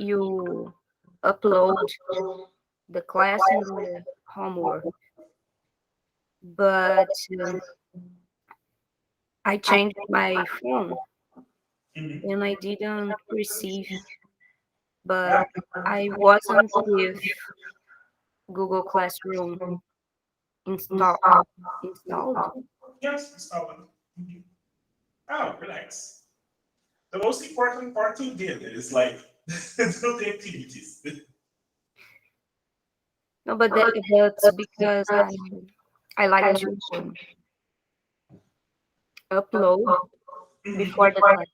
you upload the class and the homework. But I changed my phone Mhm. and I didn't receive, but I wasn't with Google Classroom install, installed. Yes, installed. Mhm. Oh, relax. The most important part you did is like do the activities. No, but that's because I like to upload before Mhm. the class.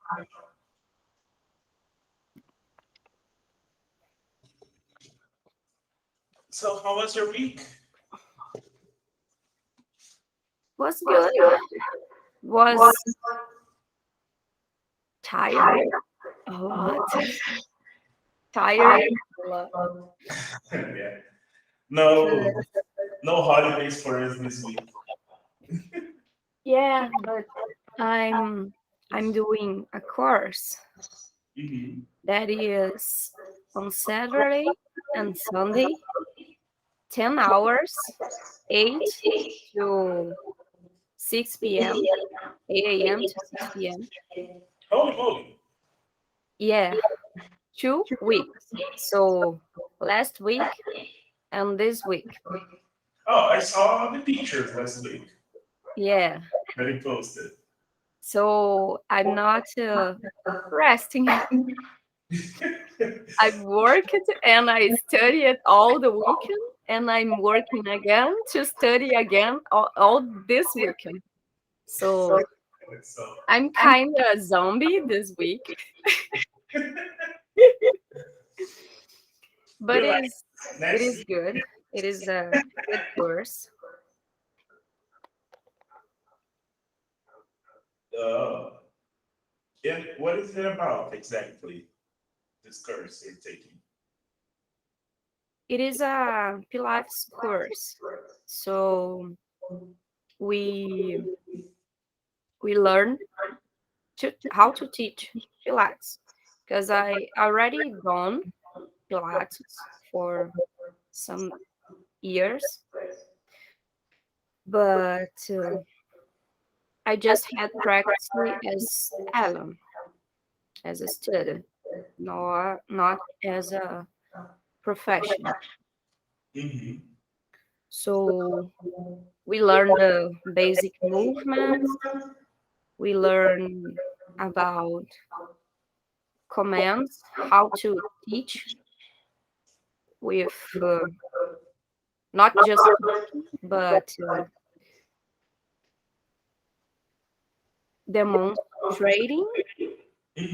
So how was your week? Was good. Was tired a lot. Tired a lot. Yeah. But No, no holidays for us this week. yeah, but I'm I'm doing a course Mhm. that is on Saturday and Sunday, 10 hours, 8 to 6 p.m., 8 a.m. to 6 p.m. Holy moly! Yeah, 2 weeks. So last week and this week. Oh, I saw the pictures last week Yeah. that he posted. So I'm not resting. I worked and I studied all the weekend, and I'm working again to study again all this weekend. So So I'm kind of zombie this week, but relax. it Next is week. good. It is a good course. Uh, yeah, what is it about exactly? This course you're taking. It is a Pilates course. So we we learn to how to teach Pilates because I already done Pilates for some years, but I just had practice as Alan, as a student, not as a professional. Hmm. So we learn the basic movements. We learn about commands, how to teach with not just teaching, but demonstrating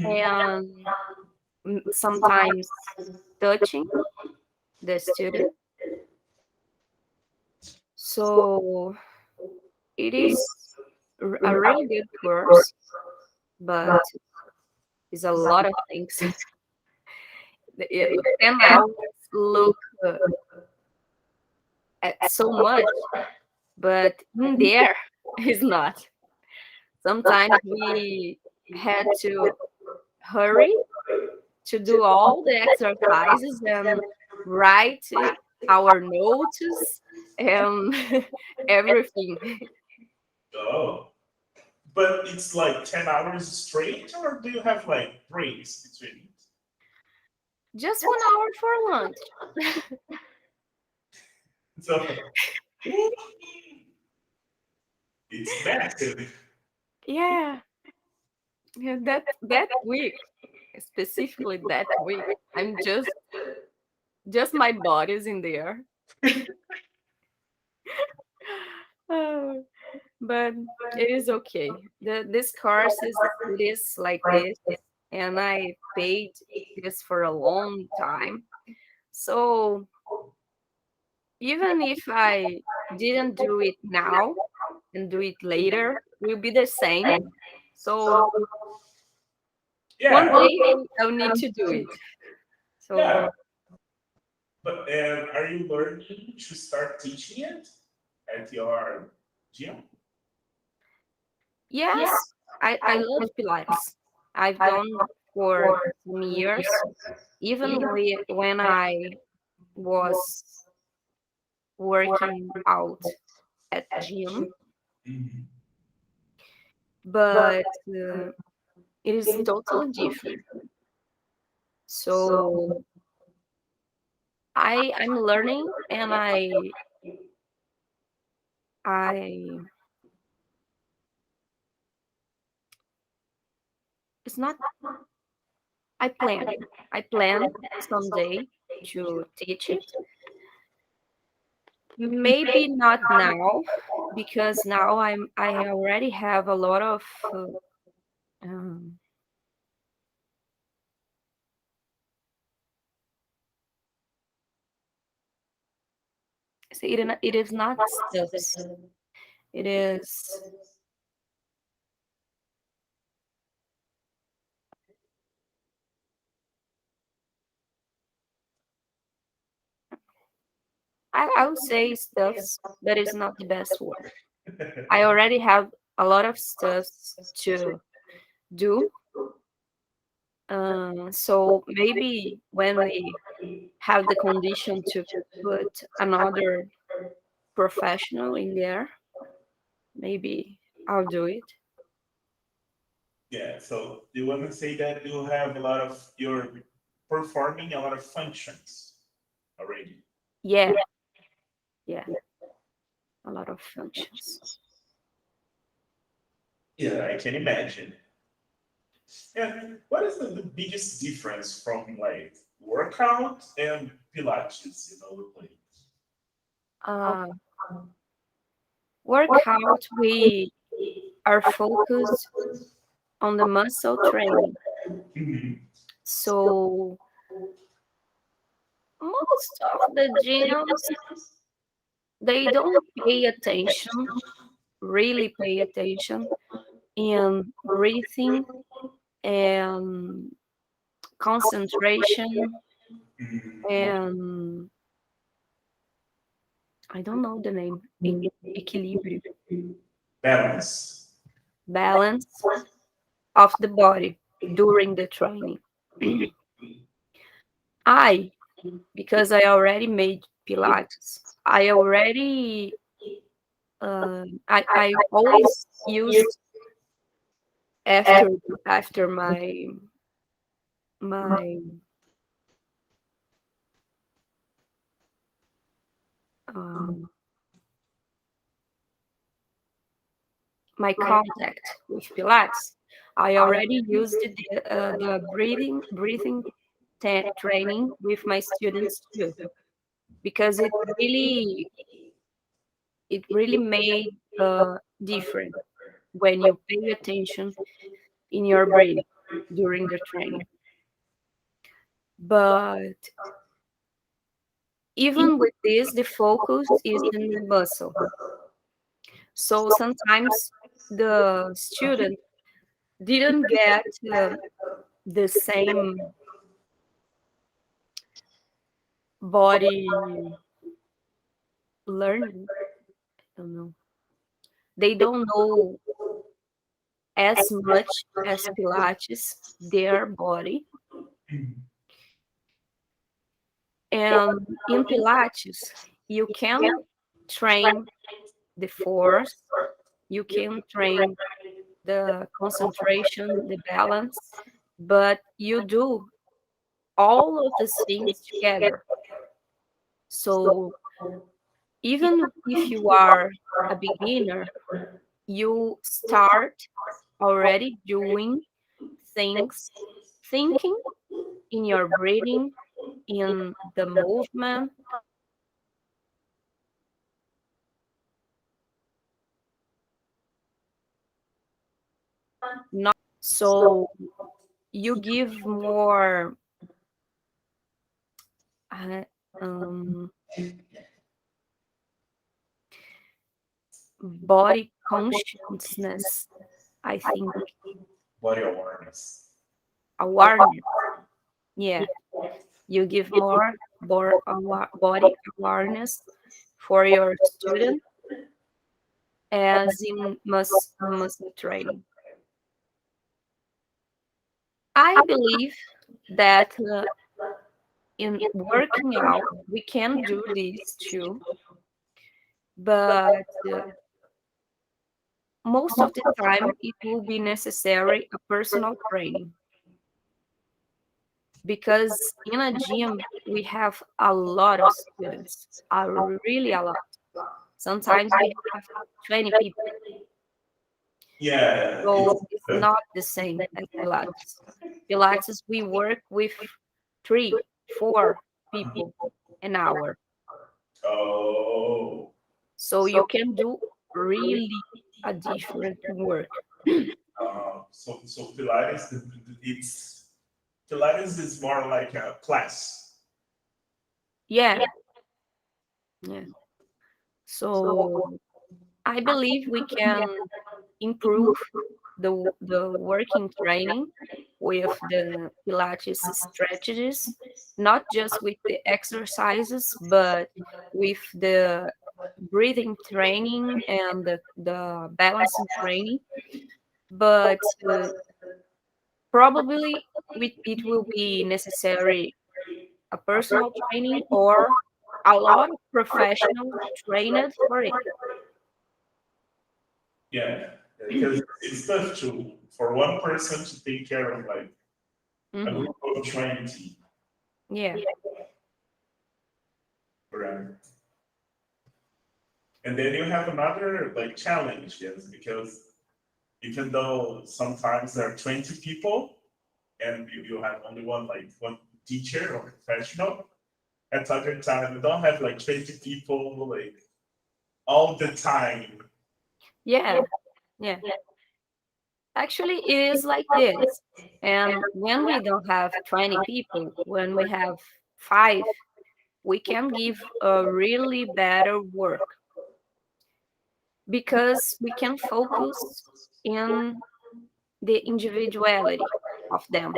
and sometimes touching the student. So it is a really good course, but it's a lot of things. 10 hours look at so much, but in there is not. Sometimes we had to hurry to do all the exercises and write our notes and everything. Oh, but it's like 10 hours straight, or do you have like breaks between it? Just 1 hour for lunch. So it's massive. Yeah, yeah, that week, specifically that week, I'm just my body's in there. Oh, but it is okay. This course is like this, and I paid this for a long time. So even if I didn't do it now and do it later, will be the same. So one Yeah, day I'll need to do it. So yeah. But are you learning to start teaching it at your gym? yes, I love Pilates. I've done for some years, even when I was working out at gym, Mhm. but it is totally different. So I'm learning, and I it's not I plan someday to teach it. Maybe not now, because now I already have a lot of um, see, it is not stuffs. It is, I would say stuffs, but it's not the best word. I already have a lot of stuffs to do. So maybe when we have the condition to put another professional in there, maybe I'll do it. Yeah, so you want to say that you have a lot of, you're performing a lot of functions already. Yeah, yeah, a lot of functions. Yeah, I can imagine. Yeah, what is the biggest difference from like workout and Pilates, like, Uh, Workout, we are focused on the muscle training. mhm, So most of the gyms, they don't pay attention, really pay attention in breathing and concentration mhm, and I don't know the name, equilibrio, balance? balance of the body during the training. I, because I already made Pilates, I already, I always used after after my um, my contact with Pilates. I already used the breathing training with my students too, because it really made different when you pay attention in your breathing during the training. But even with this, the focus is in the muscle. So sometimes the student didn't get the same body learning. I don't know. They don't know as much as Pilates their body. And in Pilates, you can train the force, you can train the concentration, the balance, but you do all of these things together. So even if you are a beginner, you start already doing things, thinking in your breathing, in the movement, not so you give more uh, um, body consciousness, I think, Body awareness. awareness. Yeah, you give more body awareness for your student as in muscle training. I believe that in working out, we can do this too, but most of the time it will be necessary a personal training because in a gym we have a lot of students, really a lot. Sometimes we have 20 people, Yeah, so it's not the same as Pilates. Pilates, we work with 3, 4 people an hour. oh, So you can do really a different work. so Pilates, it's Pilates is more like a class. Yeah, yeah. So I believe we can improve the working training with the Pilates strategies, not just with the exercises, but with the breathing training and the balancing training. But probably it will be necessary a personal training or a lot of professionals trained for it. Yeah, because it's tough to for one person to take care of like a Hmm. group of 20. Yeah. Correct. And then you have another like challenge, yes, because even though sometimes there are 20 people and you have only one teacher or professional, at other time you don't have like 20 people like all the time. Yeah. Yeah. Actually, it is like this. And when we don't have 20 people, when we have 5, we can give a really better work because we can focus in the individuality of them.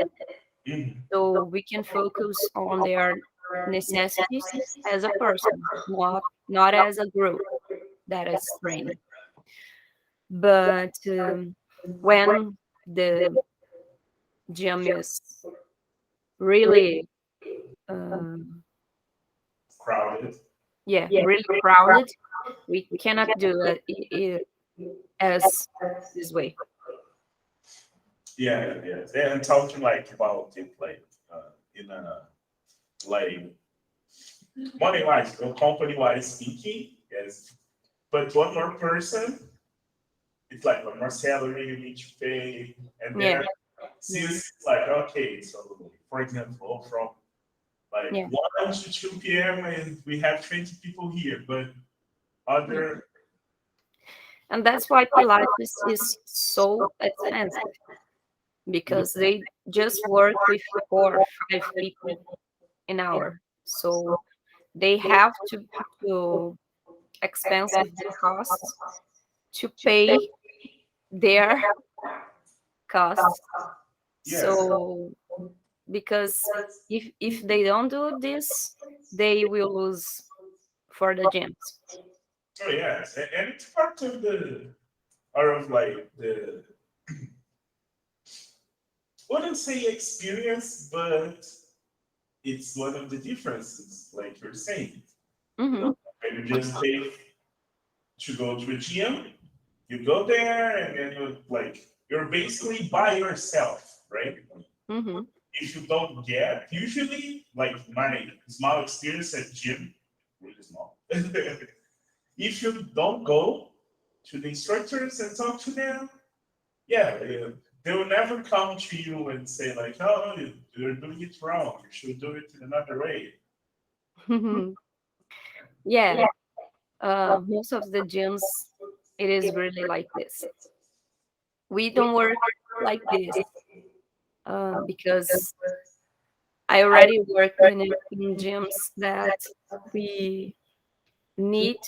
Mhm. So we can focus on their necessities as a person, not as a group that is training. But when the gym is really um, Crowded. yeah, really crowded, we cannot do it as this way. Yeah, yeah. And talking like about it like in a like money wise or company wise speaking, yes. But one more person, it's like one more salary you need to pay, and Yeah, then yeah, since like okay, so for example, from like yeah. 1 to 2 p.m. and we have 20 people here, but Yeah. other And that's why Pilates is so expensive because they just work with 4 or 5 people an hour. So they have to expensive the costs to pay their costs. yes, So because if they don't do this, they will lose for the gyms. oh yes, and it's part of the or of like the wouldn't say experience, but it's one of the differences, like you're saying. You Hmm. know, when you just pay to go to a gym, you go there and then you're basically by yourself, right? Hmm. If you don't get, usually like my small experience at gym, really small. If you don't go to the instructors and talk to them, yeah, they will never come to you and say like, "Oh, you're doing it wrong. You should do it in another way." Yeah, most of the gyms, it is really like this. We don't work like this because I already work in gyms that we need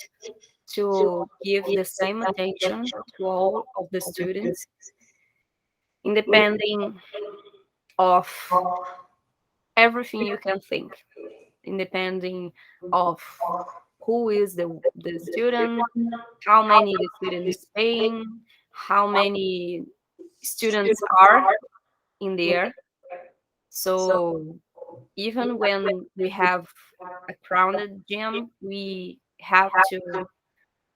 to give the same attention to all of the students, independing of everything you can think, independing of who is the student, how many the student is paying, how many students are in there. So even when we have a crowded gym, we have to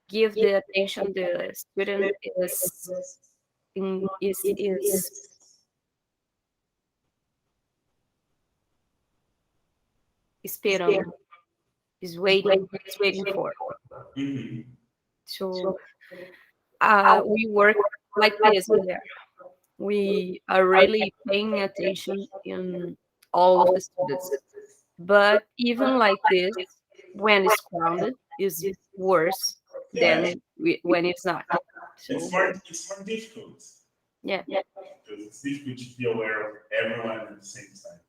give the attention the student is esperando, is waiting for. Mhm. So we work like this in there. We are really paying attention in all of the students. But even like this, when it's crowded, is worse Yeah, than when it's not. So it's more difficult yeah. because it's difficult to be aware of everyone at the same time.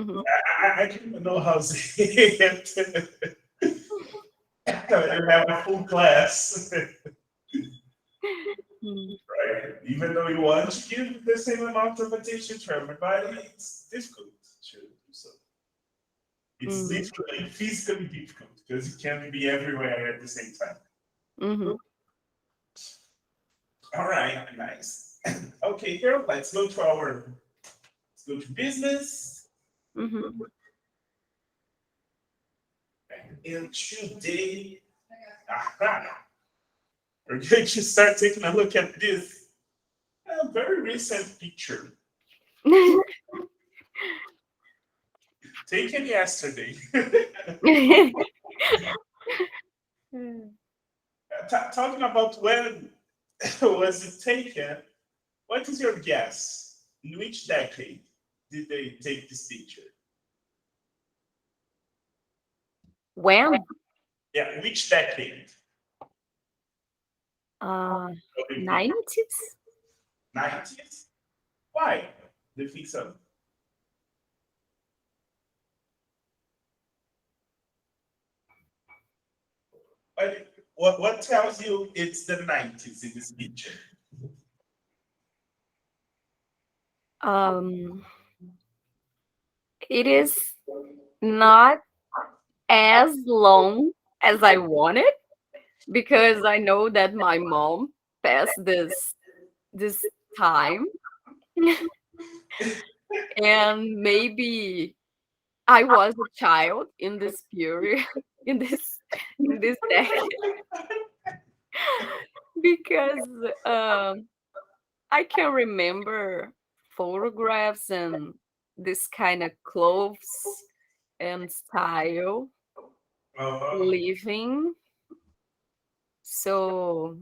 Hmm. I don't even know how to say it. You have a full class, right? Even though you want to give the same amount of attention to everybody, it's difficult to do so. It's Hmm. literally physically difficult because you can't be everywhere at the same time. Hmm. All right, nice. Okay, here, let's go to business. Hmm. And today, aha, we're going to start taking a look at this very recent picture taken yesterday. Talking about when was it taken, what is your guess? In which decade did they take this picture? When? Yeah, which decade? uh What do you think? 90s. 90s? Why? Do you think so? What tells you it's the 90s in this picture? um it is not as long as I wanted, because I know that my mom passed this time, and maybe I was a child in this period, in this decade, because um, I can remember photographs and this kind of clothes and style Uh, living. So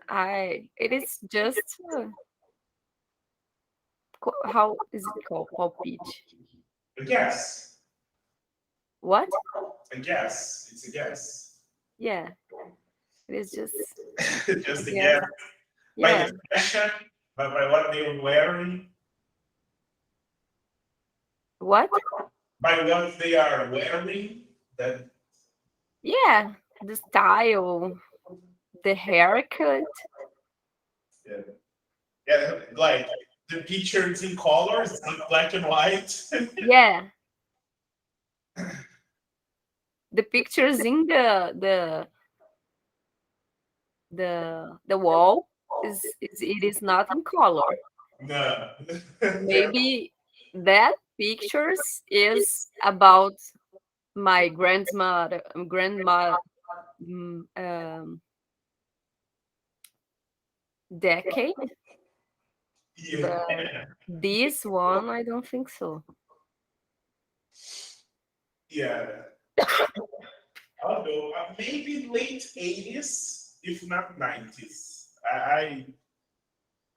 I it is just how is it called? Palpite. a guess. What? A guess. It's a guess. Yeah, it is just a Just a guess. guess. By Yeah. the fashion, by what they were wearing, What? by what they are wearing. That Yeah, the style, the haircut. yeah, yeah, like the pictures in colors, not black and white. Yeah, the pictures in the wall is it is not in color. No. Maybe that pictures is about my grandma mm, um, decade, Yeah. but this one I don't think so. Yeah. I don't know. Maybe late 80s, if not 90s. I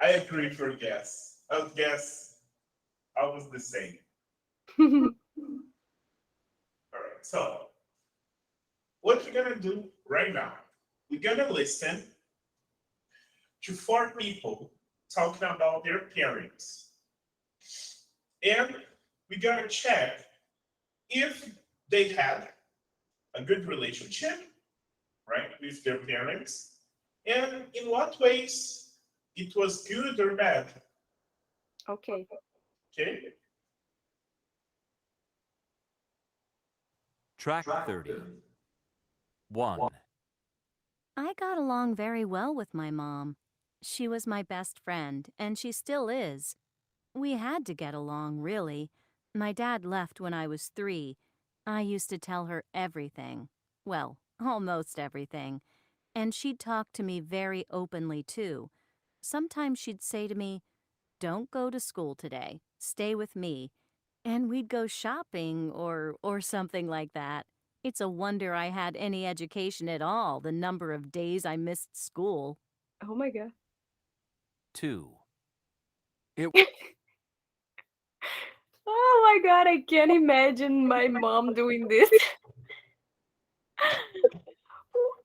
agree for guess. I would guess I was the same. All right. So what we're gonna do right now, we're gonna listen to four people talking about their parents. And we're gonna check if they had a good relationship, right, with their parents, and in what ways it was good or bad. Okay. Okay? Track 30. 1. I got along very well with my mom. She was my best friend, and she still is. We had to get along, really. My dad left when I was 3. I used to tell her everything. Well, almost everything. And she'd talk to me very openly, too. Sometimes she'd say to me, "Don't go to school today. Stay with me." And we'd go shopping or something like that. It's a wonder I had any education at all, the number of days I missed school. Oh my god. 2. It Oh my god, I can't imagine my mom doing this.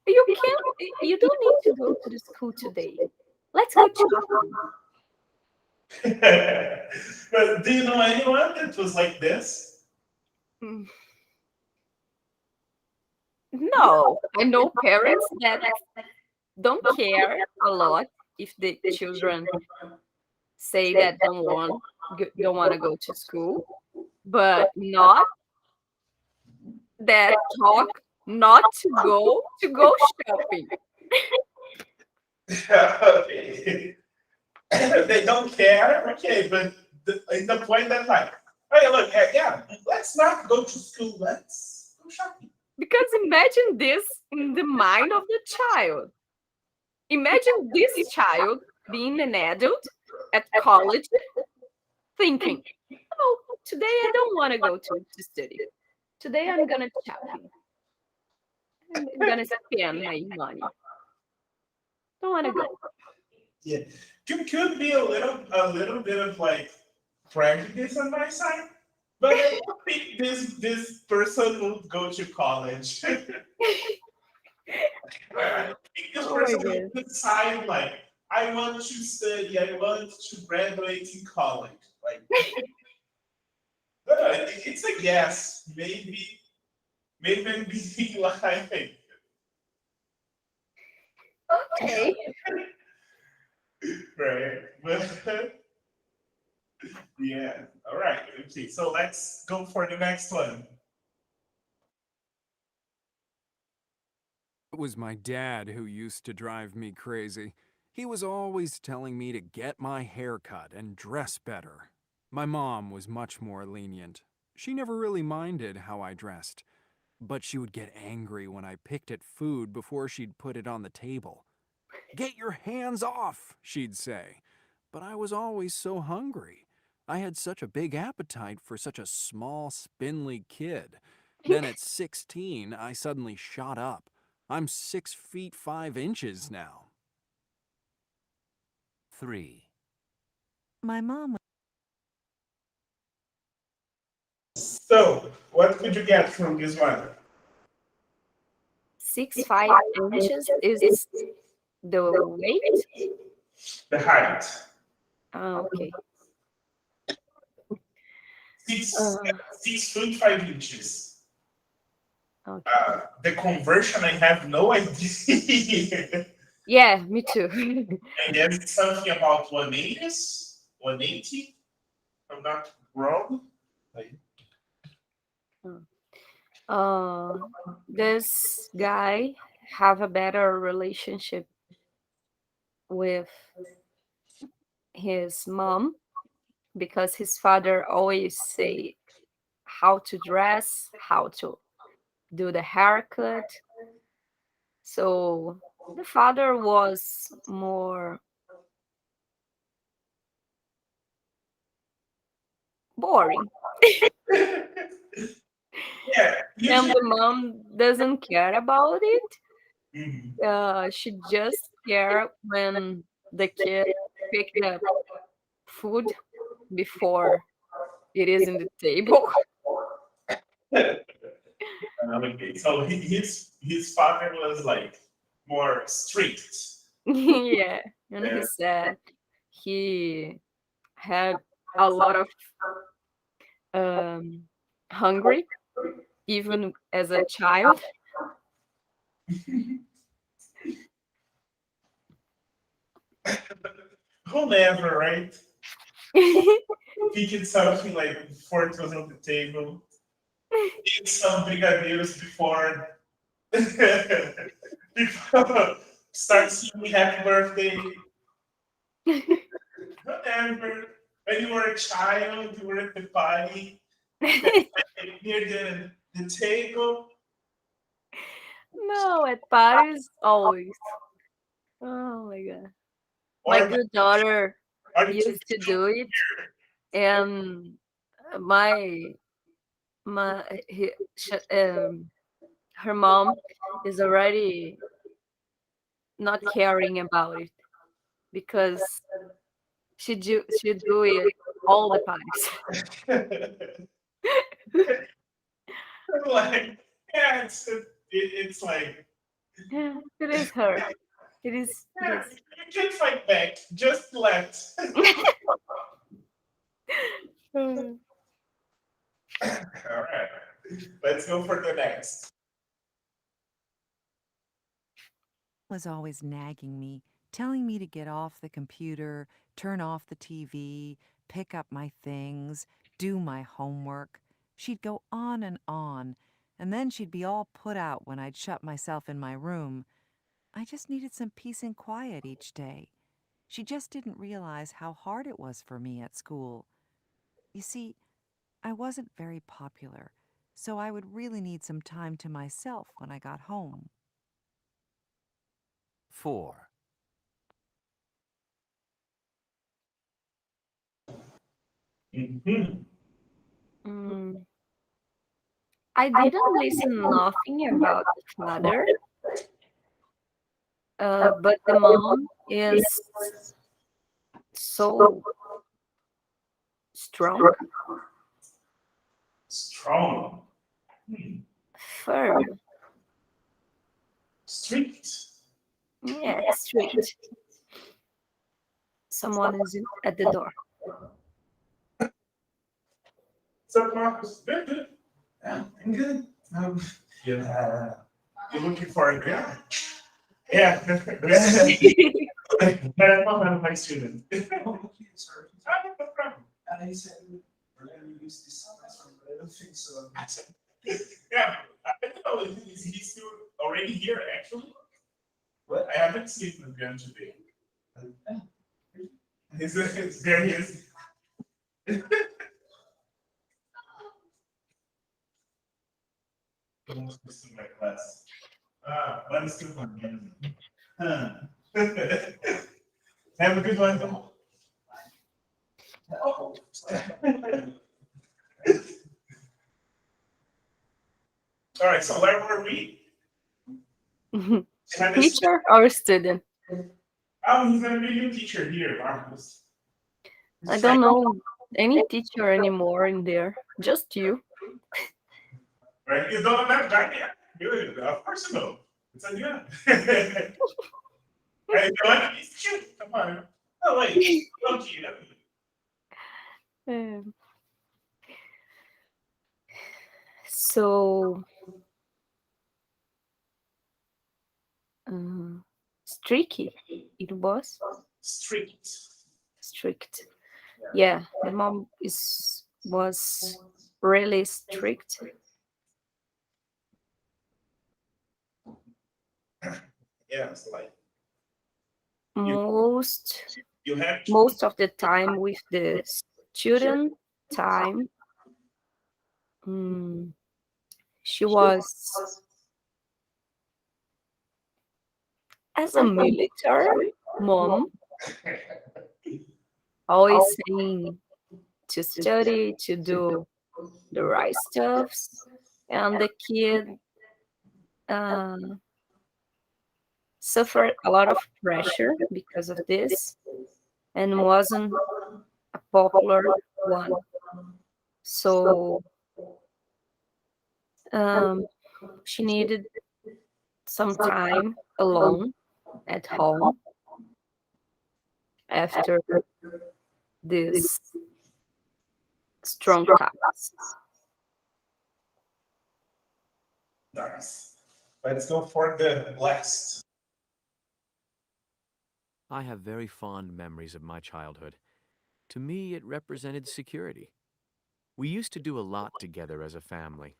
You can't, you don't need to go to the school today. Let's go shopping. But do you know anyone that was like this? Mm. No, I know parents that don't care a lot if the children say that don't want to go to school, but not that talk not to go shopping. Okay. They don't care. Okay, but in the point that like, hey, look, yeah, let's not go to school. Let's go shopping. Because imagine this in the mind of the child. Imagine this child being an adult at college thinking, oh, today I don't want to go to study. Today I'm gonna shopping. I'm gonna spend my money. Don't want to go. Yeah, could be a little bit of like prejudice on my side, but I don't think this person will go to college. I think this Oh my person will god. decide like, I want to study, I want to graduate in college. Like, no, it's a guess. Maybe I'm being like, Okay. right? But yeah, all right. Okay, so let's go for the next one. was my dad who used to drive me crazy. He was always telling me to get my hair cut and dress better. My mom was much more lenient. She never really minded how I dressed, but she would get angry when I picked at food before she'd put it on the table. "Get your hands off," she'd say. But I was always so hungry. I had such a big appetite for such a small, spindly kid. Then at 16, I suddenly shot up. I'm 6 feet 5 inches now. 3. My mom So, what could you get from this one? 6'5" is the weight. The height. Okay. Six, Uh, 6 foot 5 inches. okay. The conversion, I have no idea. Yeah, me too. I guess it's something about 180, 180, if I'm not wrong. Like, uh, this guy have a better relationship with his mom because his father always say how to dress, how to do the haircut. So the father was more boring, yeah, and usually. the mom doesn't care about it. Mhm. She just care when the kid pick the food before it is in the table. Okay, so his father was like more strict. Yeah, and he Yeah. said he had a lot of um, hungry even as a child. Who never, right? Picking something like before it was on the table. Eat some brigadeiros before, before start singing happy birthday. Whatever. When you were a child, you were at the party. Near the table, No, at parties always. Oh my god. My or good daughter are to used to do it, and my my he, sh her mom is already not caring about it because she do it all the parties. like, yeah, it's like Yeah, it is her. It is. It yeah, is. you can fight back. Just let. Mm. All right, let's go for the next. Was always nagging me, telling me to get off the computer, turn off the TV, pick up my things, do my homework. She'd go on, and then she'd be all put out when I'd shut myself in my room. I just needed some peace and quiet each day. She just didn't realize how hard it was for me at school. You see, I wasn't very popular, so I would really need some time to myself when I got home. 4. Mhm. Mm. I didn't listen nothing about the father, but the mom is so strong, Strong, firm, strict. yeah, strict. Someone is at the door. So Marcus, good, good. Yeah, I'm good. Yeah. You're looking for a girl? Yeah. That's not my student. Okay, sorry. No problem. And he said, we're going to use this classroom, but I don't think so. I said, yeah, I don't know. Is he still already here, actually? What? I haven't seen him again today. There he is. Almost missing my class. Ah, one is still one. Huh. Have a good one. Oh. All right, so where were we? And this, Teacher or student? oh, he's gonna be a new teacher here, Marcus. I He's trying, don't know any teacher anymore in there. Just you. right? You don't know that guy yet? Good, of course you know. It's a good. And you like he's cute. Come on. Oh wait, don't you? Um, so uh, streaky. It was Strict. strict. Yeah, the mom is was really strict. Yeah, it's like you Most you have to most of the time with the student time, mm, she was as a military mom, always saying to study, to do the right stuffs, and the kid uh, suffered a lot of pressure because of this and wasn't a popular one. So um, she needed some time alone at home after this strong times. nice. Let's go for the last. I have very fond memories of my childhood. To me, it represented security. We used to do a lot together as a family.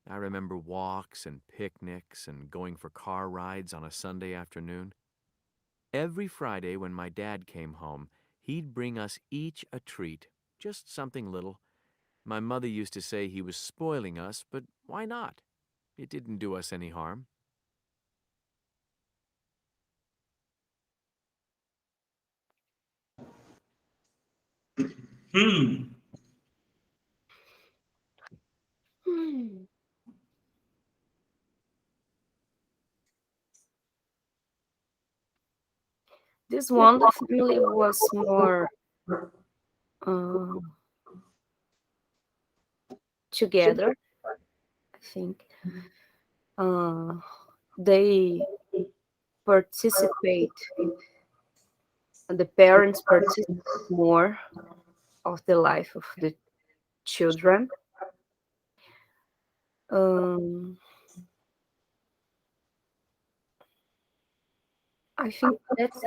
I remember walks and picnics and going for car rides on a Sunday afternoon. Every Friday when my dad came home, he'd bring us each a treat, just something little. My mother used to say he was spoiling us, but why not? It didn't do us any harm. Hmm. Hmm. This one, the family was more uh, together, I think. Uh, they participate, the parents participate more of the life of the children. Um, I think that's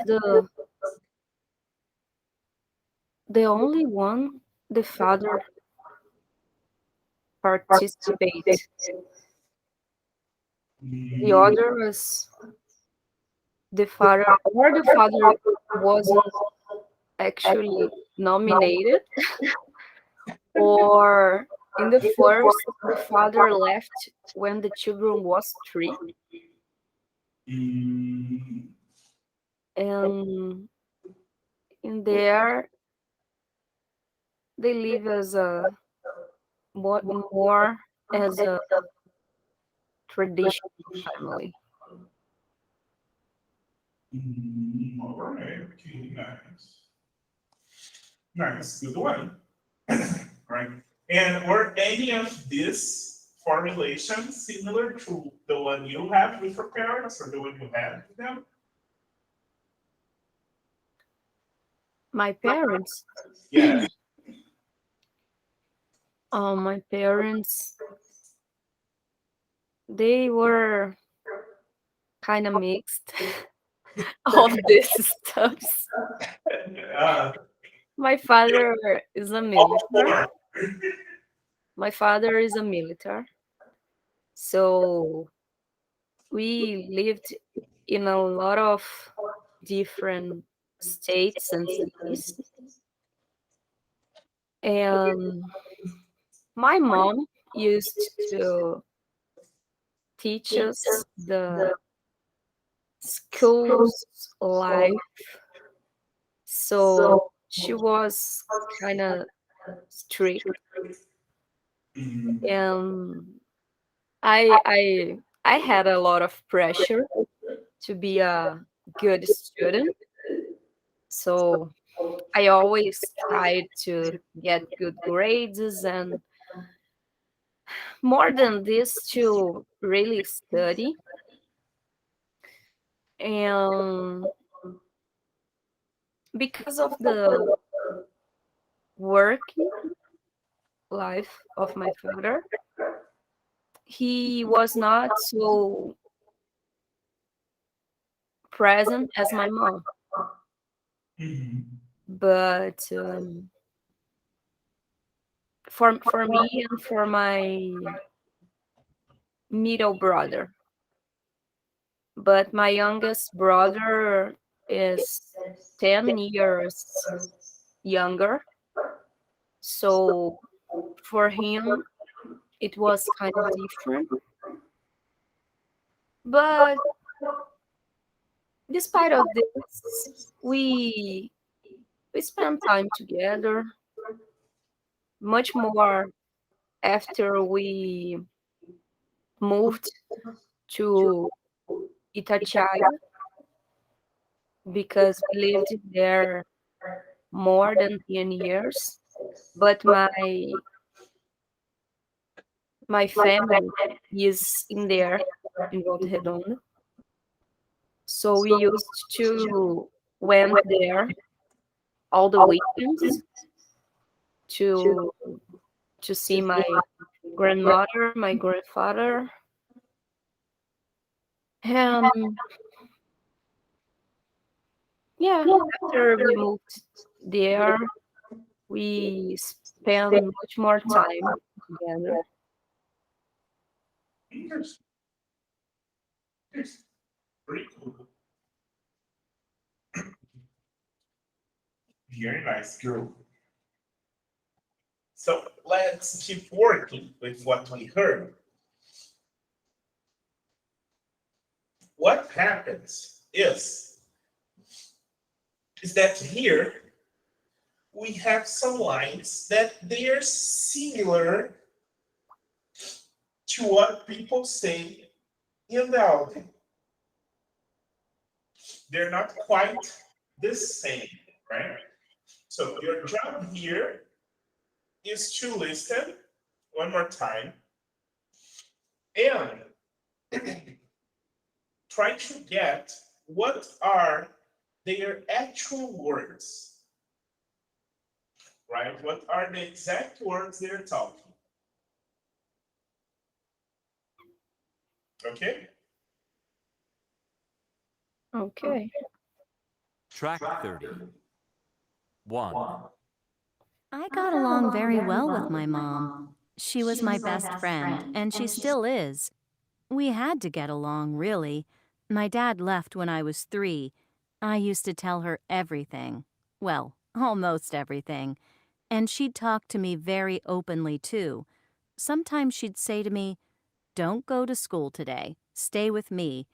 the only one the father participate. The Mm, other was the father, or the father wasn't actually nominated, or in the first, the father left when the children was 3, mm, and in there they live as a more as a traditional family. all right. Okay, nice. Nice. Good one. Right. And were any of these formulations similar to the one you have with your parents or the one you had with them? My parents, Yes. my parents, they were kind of mixed of these stuffs. Uh, My father is a all military. four. My father is a military. So we lived in a lot of different states and cities. And my mom used to teach us the school's life. So she was kind of strict, Mm, and I had a lot of pressure to be a good student. So I always tried to get good grades, and more than this, to really study. And because of the working life of my father, he was not so present as my mom. mhm, But for me and for my middle brother, but my youngest brother is 10 years younger. So for him, it was kind of different. But despite of this, we spent time together, much more after we moved to Itatiaia, because we lived there more than 10 years. But my family is in there in Volta Redonda. So we used to went there all the weekends to see my grandmother, my grandfather. And yeah, after we moved there, we spent much more time together. interesting. Interesting. Pretty cool. Very nice girl. So let's keep working with what we heard. What happens is that here we have some lines that they are similar to what people say in the audio. They're not quite the same, right? So your job here is to listen one more time and try to get what are their actual words, right? What are the exact words they're talking? Okay? Okay. Track 30. 1. I got along very well with my mom. She was my best friend, and she still is. We had to get along, really. My dad left when I was 3. I used to tell her everything. Well, almost everything. And she'd talk to me very openly, too. Sometimes she'd say to me, "Don't go to school today. Stay with me."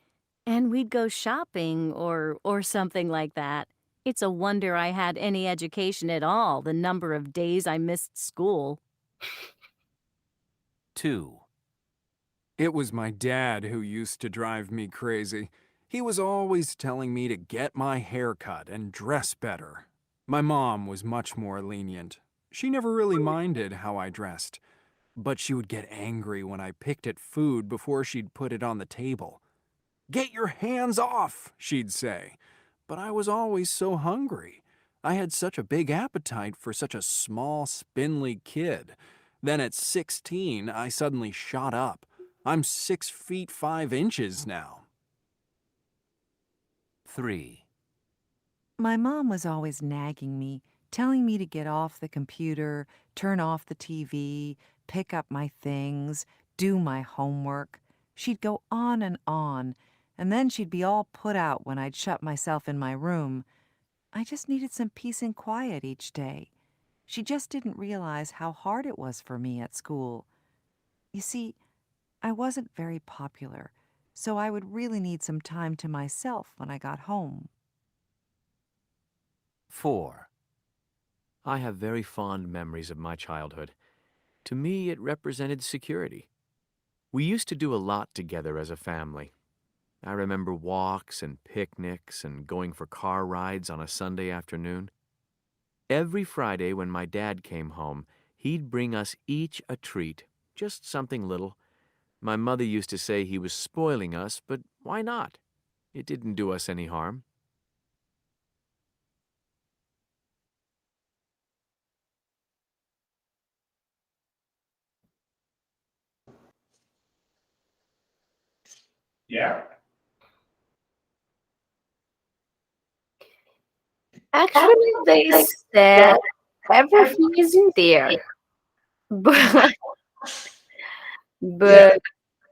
And we'd go shopping or something like that. It's a wonder I had any education at all, the number of days I missed school. 2. It was my dad who used to drive me crazy. He was always telling me to get my hair cut and dress better. My mom was much more lenient. She never really minded how I dressed, but she would get angry when I picked at food before she'd put it on the table. "Get your hands off," she'd say. But I was always so hungry. I had such a big appetite for such a small, spindly kid. Then at 16, I suddenly shot up. I'm 6 feet 5 inches now. 3. My mom was always nagging me, telling me to get off the computer, turn off the TV, pick up my things, do my homework. She'd go on, and then she'd be all put out when I'd shut myself in my room. I just needed some peace and quiet each day. She just didn't realize how hard it was for me at school. You see, I wasn't very popular, so I would really need some time to myself when I got home. 4. I have very fond memories of my childhood. To me, it represented security. We used to do a lot together as a family. I remember walks and picnics and going for car rides on a Sunday afternoon. Every Friday when my dad came home, he'd bring us each a treat, just something little. My mother used to say he was spoiling us, but why not? It didn't do us any harm. Yeah? Actually, they said everything is in there, but Yeah, but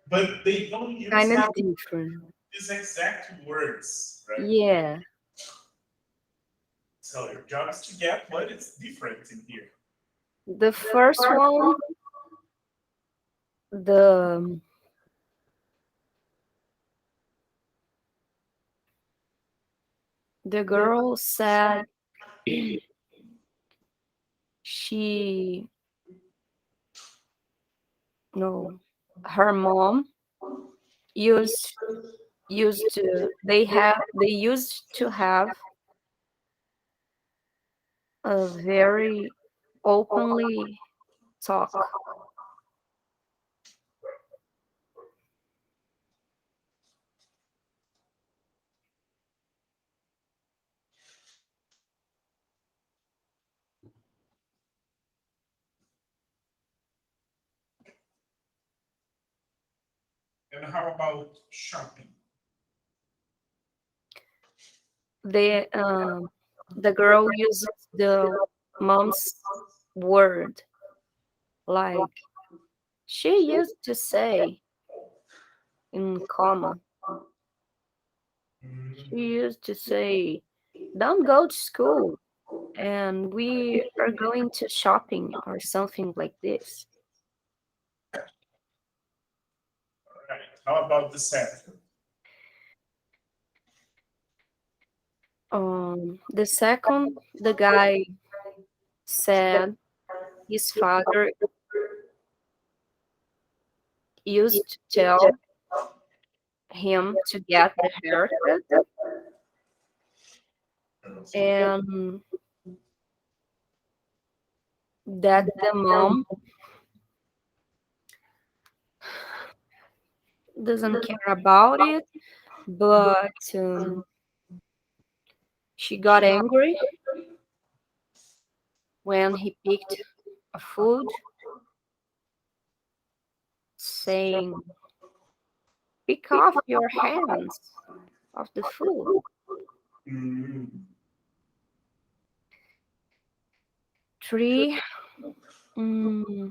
but they don't use kind of different. these exact words, right? Yeah. So your job is to get what is different in here. The first one, the the girl said she no, her mom used they used to have a very openly talk. And how about shopping? The girl used the mom's word, like she used to say in comma. She Mm, used to say, "Don't go to school." and we are going to shopping or something like this. All right. How about the second? The second, the guy said his father used to tell him to get the haircut, and that the mom doesn't care about it, but she got angry when he picked a food, saying, "Pick off your hands of the food." Mm. Three, mm,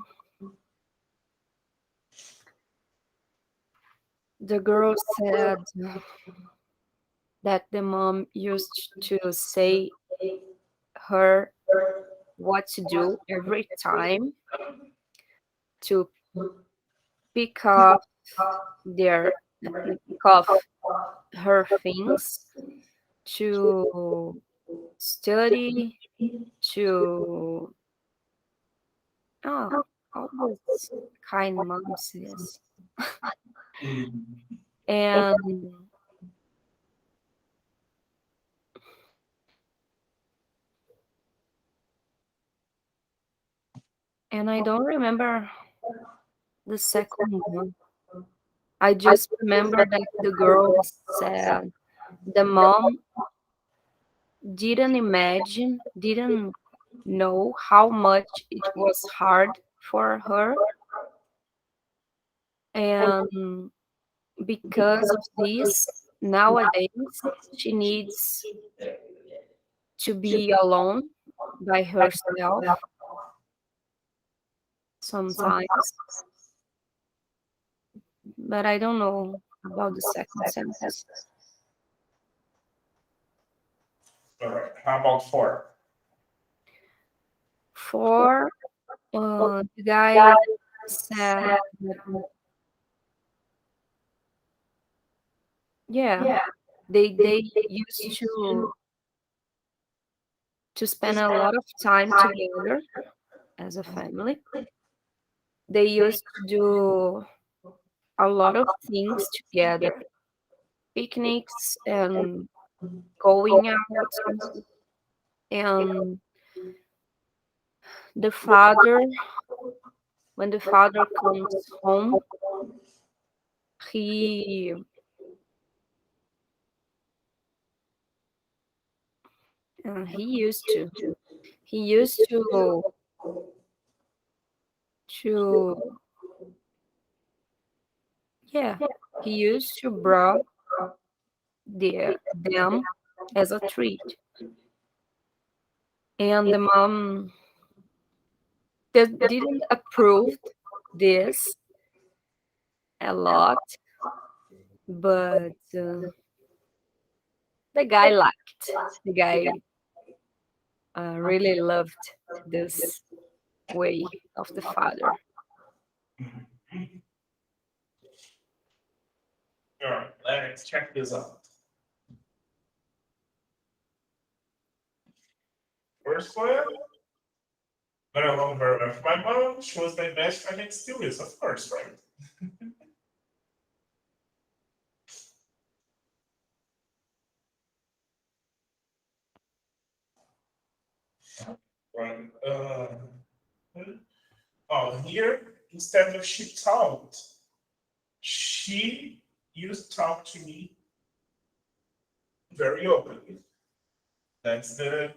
the girl said that the mom used to say her what to do every time to pick off pick off her things, to study, to oh, all this kind mom says. Mm. And I don't remember the second one. I just remember that the girl said the mom didn't know how much it was hard for her, and because of this, nowadays she needs to be alone by herself sometimes. But I don't know about the second sentence. All right. How about four? For the guy said that, yeah, they used to spend a lot of time together as a family. They used to do a lot of things together, picnics and going out. And the father, when the father comes home, he he used to he used to yeah he used to bring them as a treat, and the mom didn't approve this a lot, but the guy really loved this way of the father. Mhm. All right. Let's check this out. First one. When I went over with my mom, she was my best friend and still is, of course, right? Right. Oh, here, instead of she talked, she used to talk to me very openly. That's the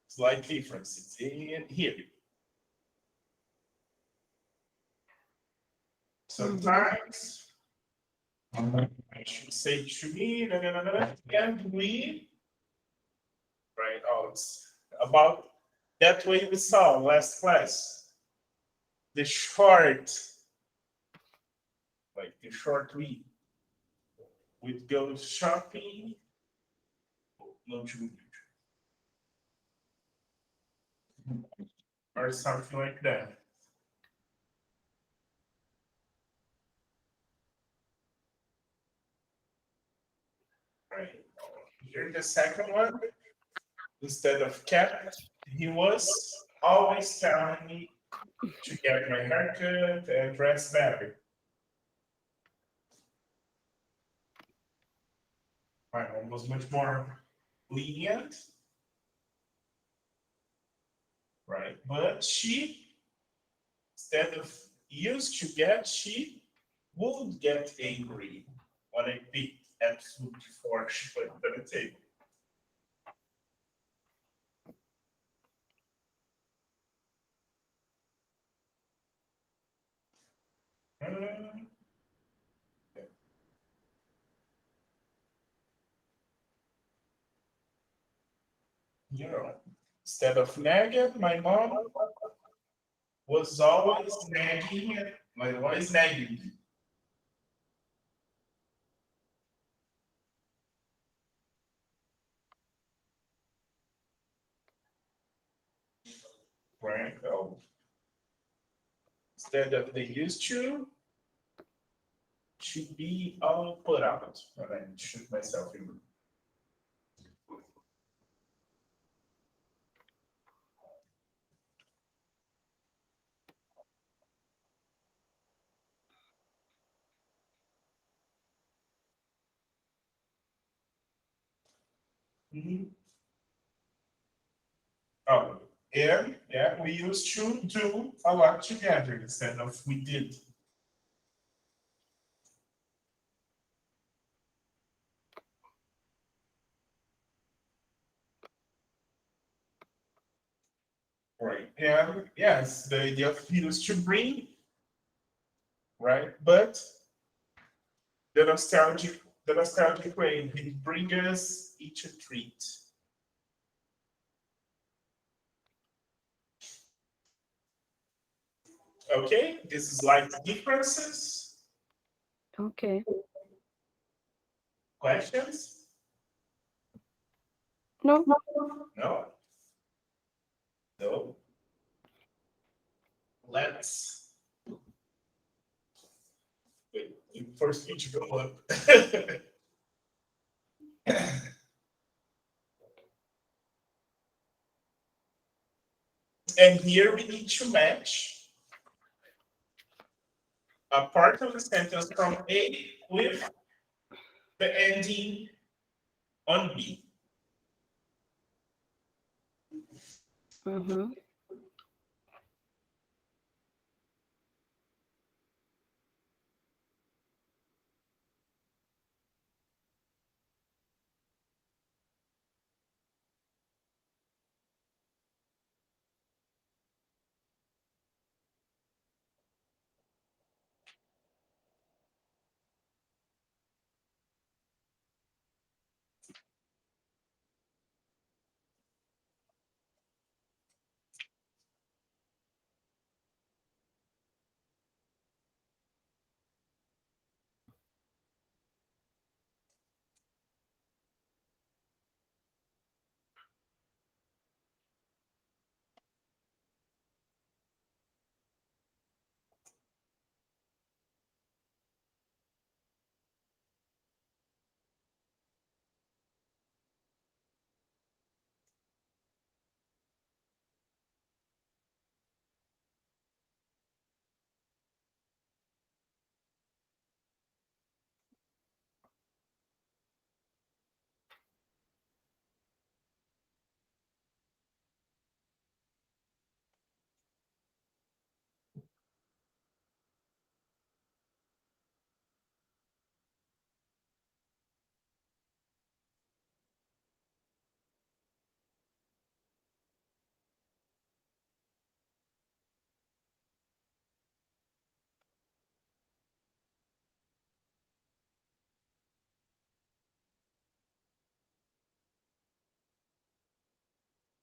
slight difference. It's in here. Mhm. Sometimes I should say to me, no, no, no, no, no, and we, right? Oh, it's about that way we saw last class. The short, like the short we would go shopping, lunch. or something like that. Right. Here, the second one, instead of cat, he was always telling me to get my haircut and dress better. My mom was much more lenient, right? But she, instead of used to get, she would get angry when I picked at food before she put it on the table. Uh, you know, instead of nagging, my mom was always nagging, like always nagging. Right? Oh, instead of they used to be all put out when I shoot myself in. Mhm. Oh, and yeah, we used to do a lot together instead of we did. Right. And yes, the idea of used to bring, right? But the nostalgic way, it brings us each a treat. Okay, this is like differences, Okay. questions? No. No, no. Let's wait, first you to go up. And here we need to match a part of the sentence from A with the ending on B. Mm-hmm.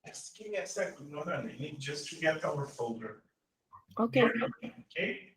Just give me a second, no, no, we need just to get our folder. Okay. Okay.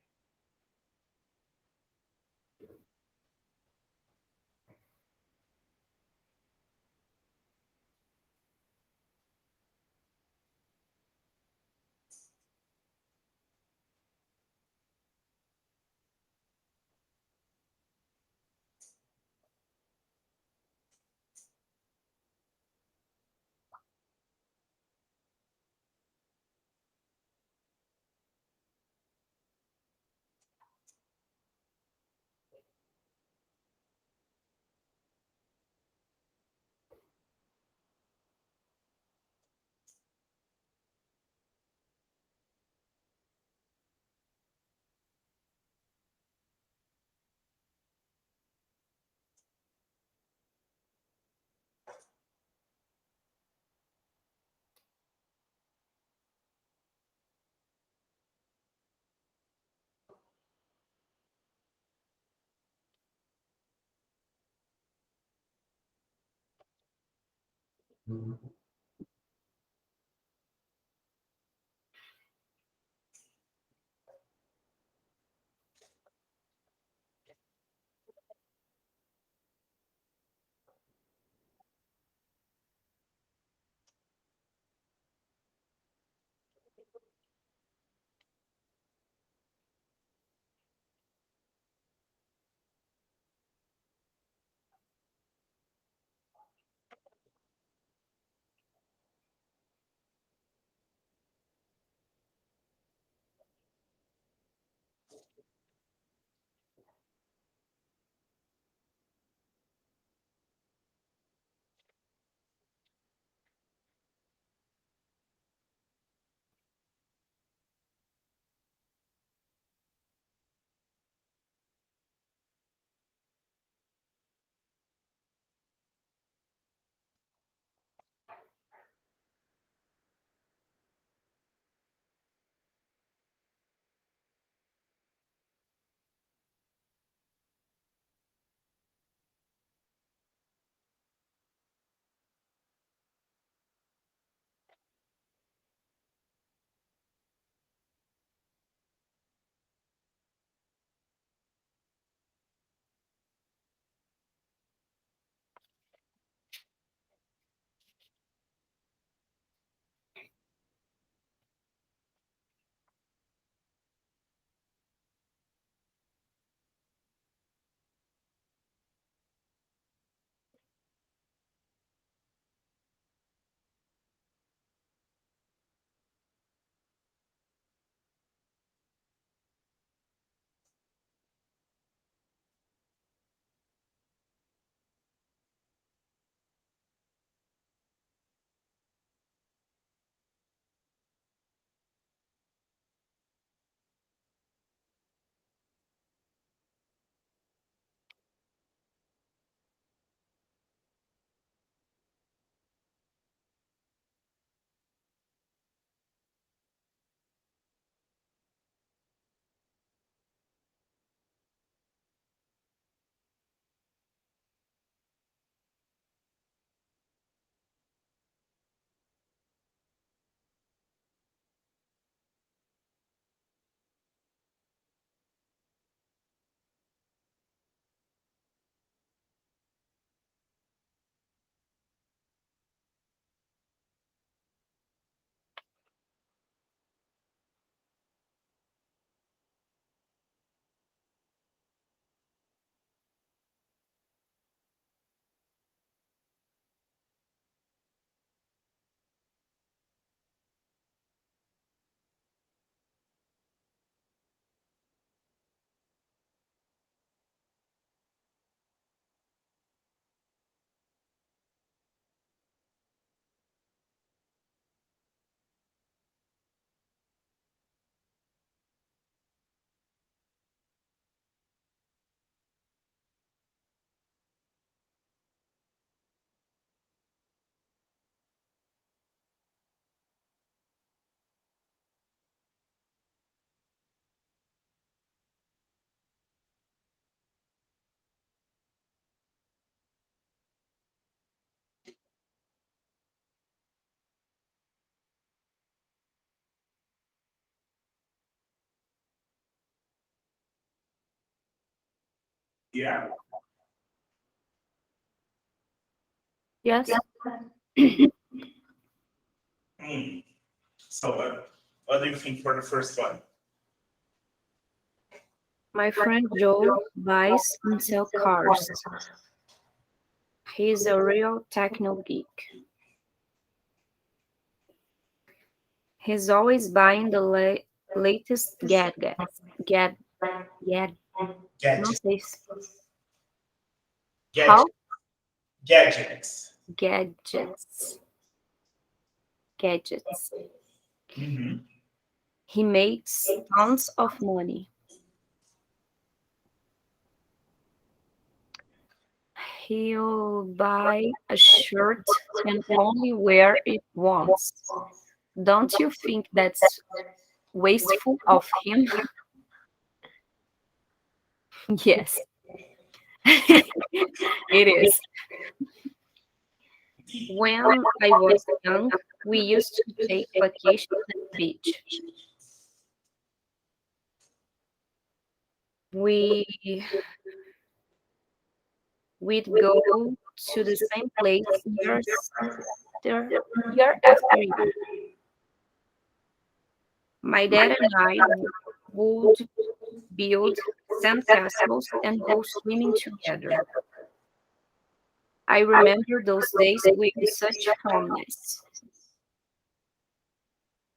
Yeah. Yes. Mm. So, what do you think for the first one? My friend Joe buys and sells cars. He's a real techno geek. He's always buying the latest gadgets. Gad, não Gadget, sei gadget, how gadgets. gadgets. Gadgets. Hmm. He makes tons of money. He'll buy a shirt and only wear it once. Don't you think that's wasteful of him? Yes, it is. When I was young, we used to take vacations at the beach. We we'd go to the same place year after year. My dad and I would build sandcastles and go swimming together. I remember those days with such fondness.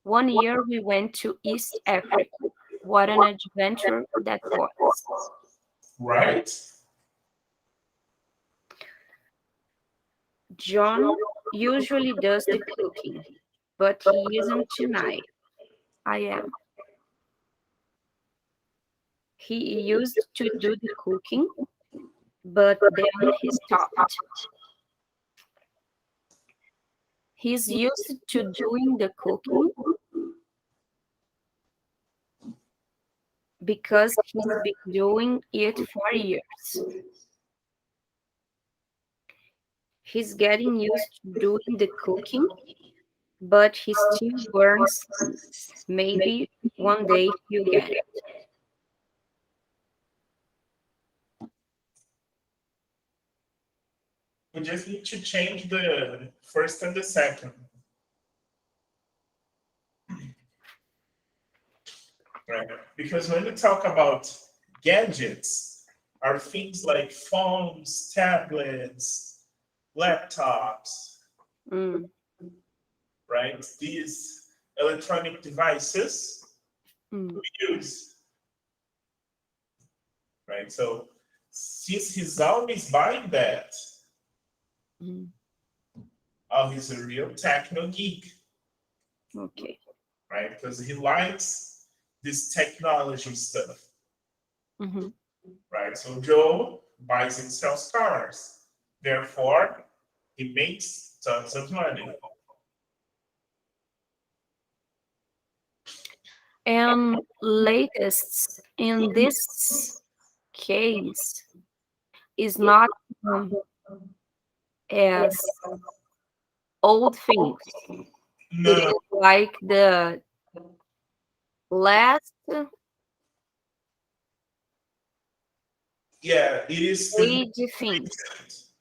One year we went to East Africa. What an adventure that was. Right? John usually does the cooking, but he isn't tonight. I am. He used to do the cooking, but then he stopped. He's used to doing the cooking because he's been doing it for years. He's getting used to doing the cooking, but he still burns things. Maybe one day he'll get it. We just need to change the first and the second. Right? Because when we talk about gadgets, are things like phones, tablets, laptops, Mm, right? These electronic devices mm, we use, right? So since he's always buying that, mm. oh, he's a real techno geek, Okay. right? Because he likes this technology stuff, Hmm. right? So Joe buys and sells cars. Therefore, he makes tons of money. And latest in this case is not as old things. It No, is like the last yeah, it is the age things.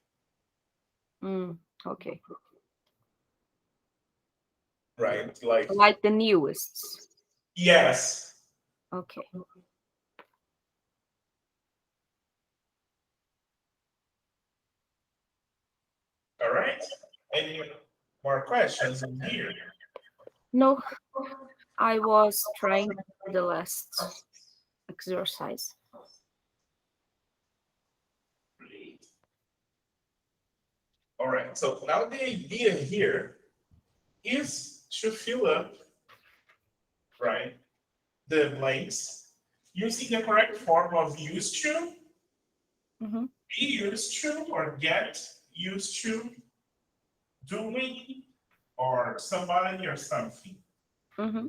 Mm, okay. right? Like, Like the newest. yes. Okay. All right. Any more questions in here? No, I was trying the last exercise. Great. All right. So now the idea here is to fill up, right, the blanks using the correct form of used to, Hmm. be used to, or get used to, doing, or somebody or something. Hmm.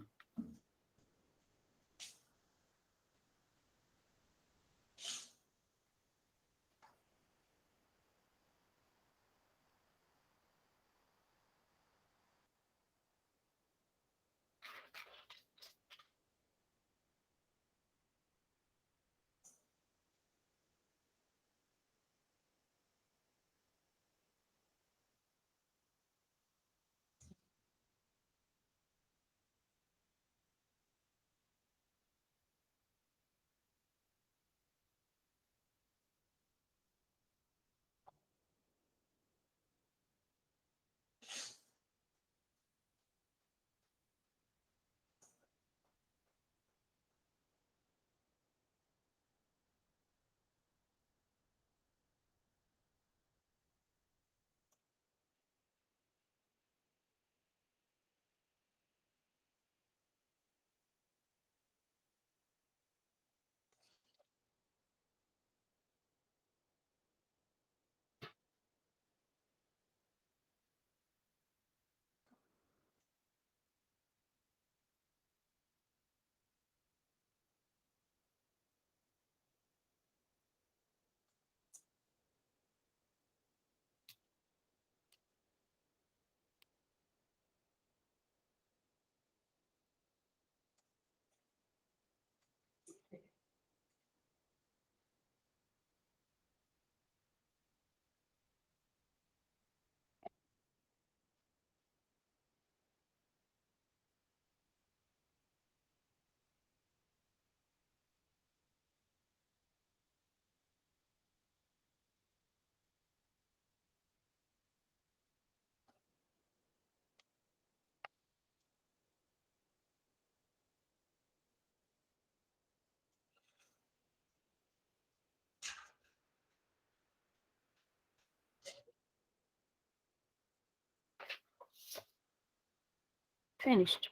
Finished.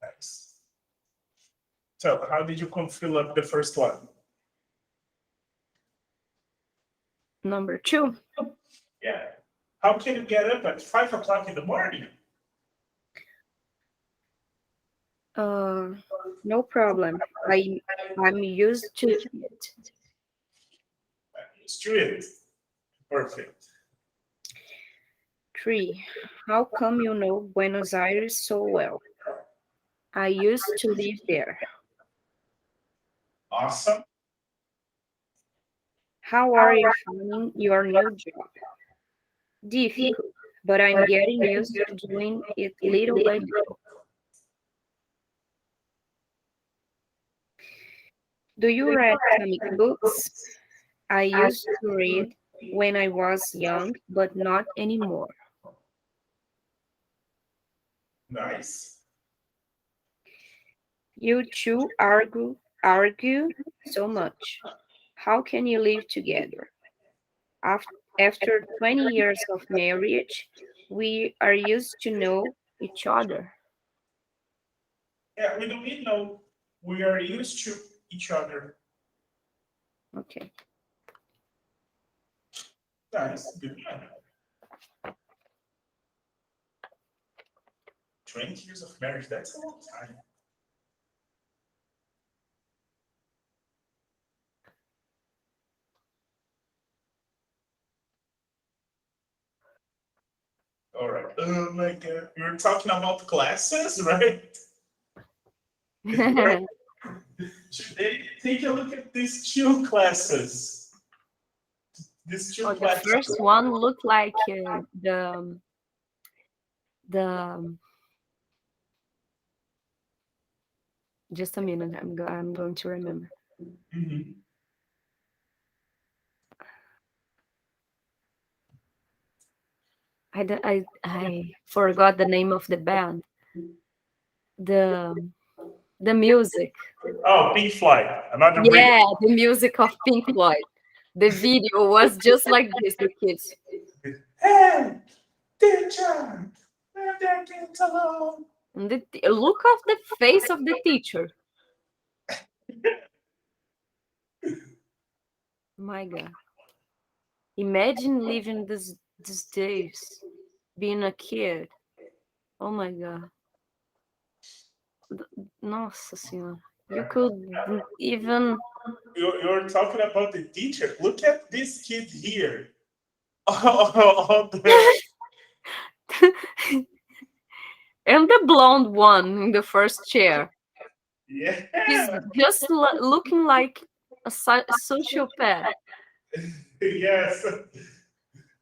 Nice. So, how did you fill up the first one? Number two. Yeah. How can you get up at 5 o'clock in the morning? Uh, no problem. I'm used to it. Let's do it. Perfect. Three. How come you know Buenos Aires so well? I used to live there. Awesome. How are you finding your new job? Difficult, but I'm getting used to doing it little by little. Do you read comic books? I used to read when I was young, but not anymore. Nice. You two argue so much. How can you live together? After 20 years of marriage, we are used to know each other. Yeah, we don't need no. We are used to each other. Okay. Nice. Good one. 20 years of marriage, that's a long time. All right. Oh my God. We were talking about classes, right? Today, take a look at these two classes. These two Oh, the classes. first one looked like the just a minute. I'm going to remember. Mhm. I forgot the name of the band. The the music. Oh, Pink Floyd. Another break. Yeah, the music of Pink Floyd. The video was just like this, the kids. Hey, teacher, leave that kids alone. And the look of the face of the teacher. My God. Imagine living these days, being a kid. Oh my God. Nossa Senhora. You could even You're talking about the teacher. Look at this kid here. Oh, and the blonde one in the first chair. He's yeah. just looking like a sociopath. Yes.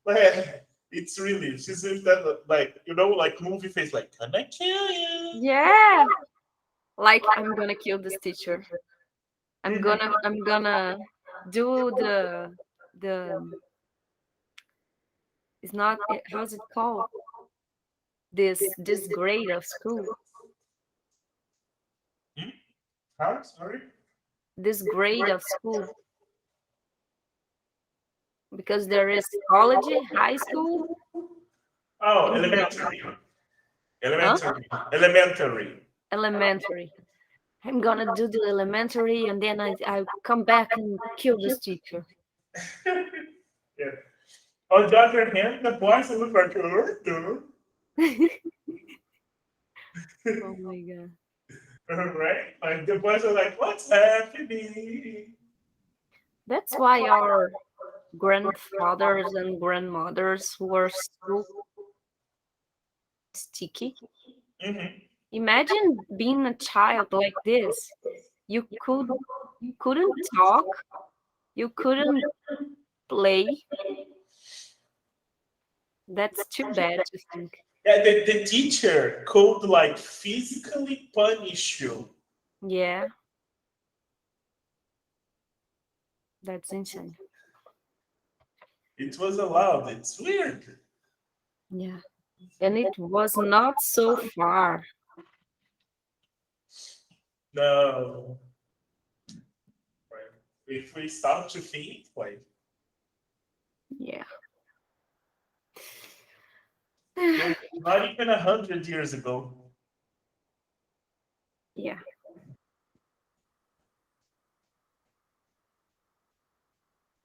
Like, it's really, she's in that, like, like movie face, like, can I kill you? Yeah. Like I'm gonna kill this teacher. Mhm. I'm gonna do the it's not how's it called? This grade of school. Hmm? Huh? Sorry? This grade of school. Because there is college, high school, Oh, and elementary. huh? Elementary. Elementary. Elementary. I'm gonna do the elementary and then I come back and kill this teacher. Yeah. On the other hand, the boys look like, Oh my God. right? Like, the boys are like, what's happening? That's why our grandfathers and grandmothers were so sticky. Hmm. Imagine being a child like this. You couldn't talk, you couldn't play. That's too bad to think. Yeah, the teacher could like physically punish you. Yeah, that's insane. It was allowed. It's weird. Yeah. And it was not so far. No. Right. If we stop to think, like, Yeah. Not even 100 years ago. Yeah.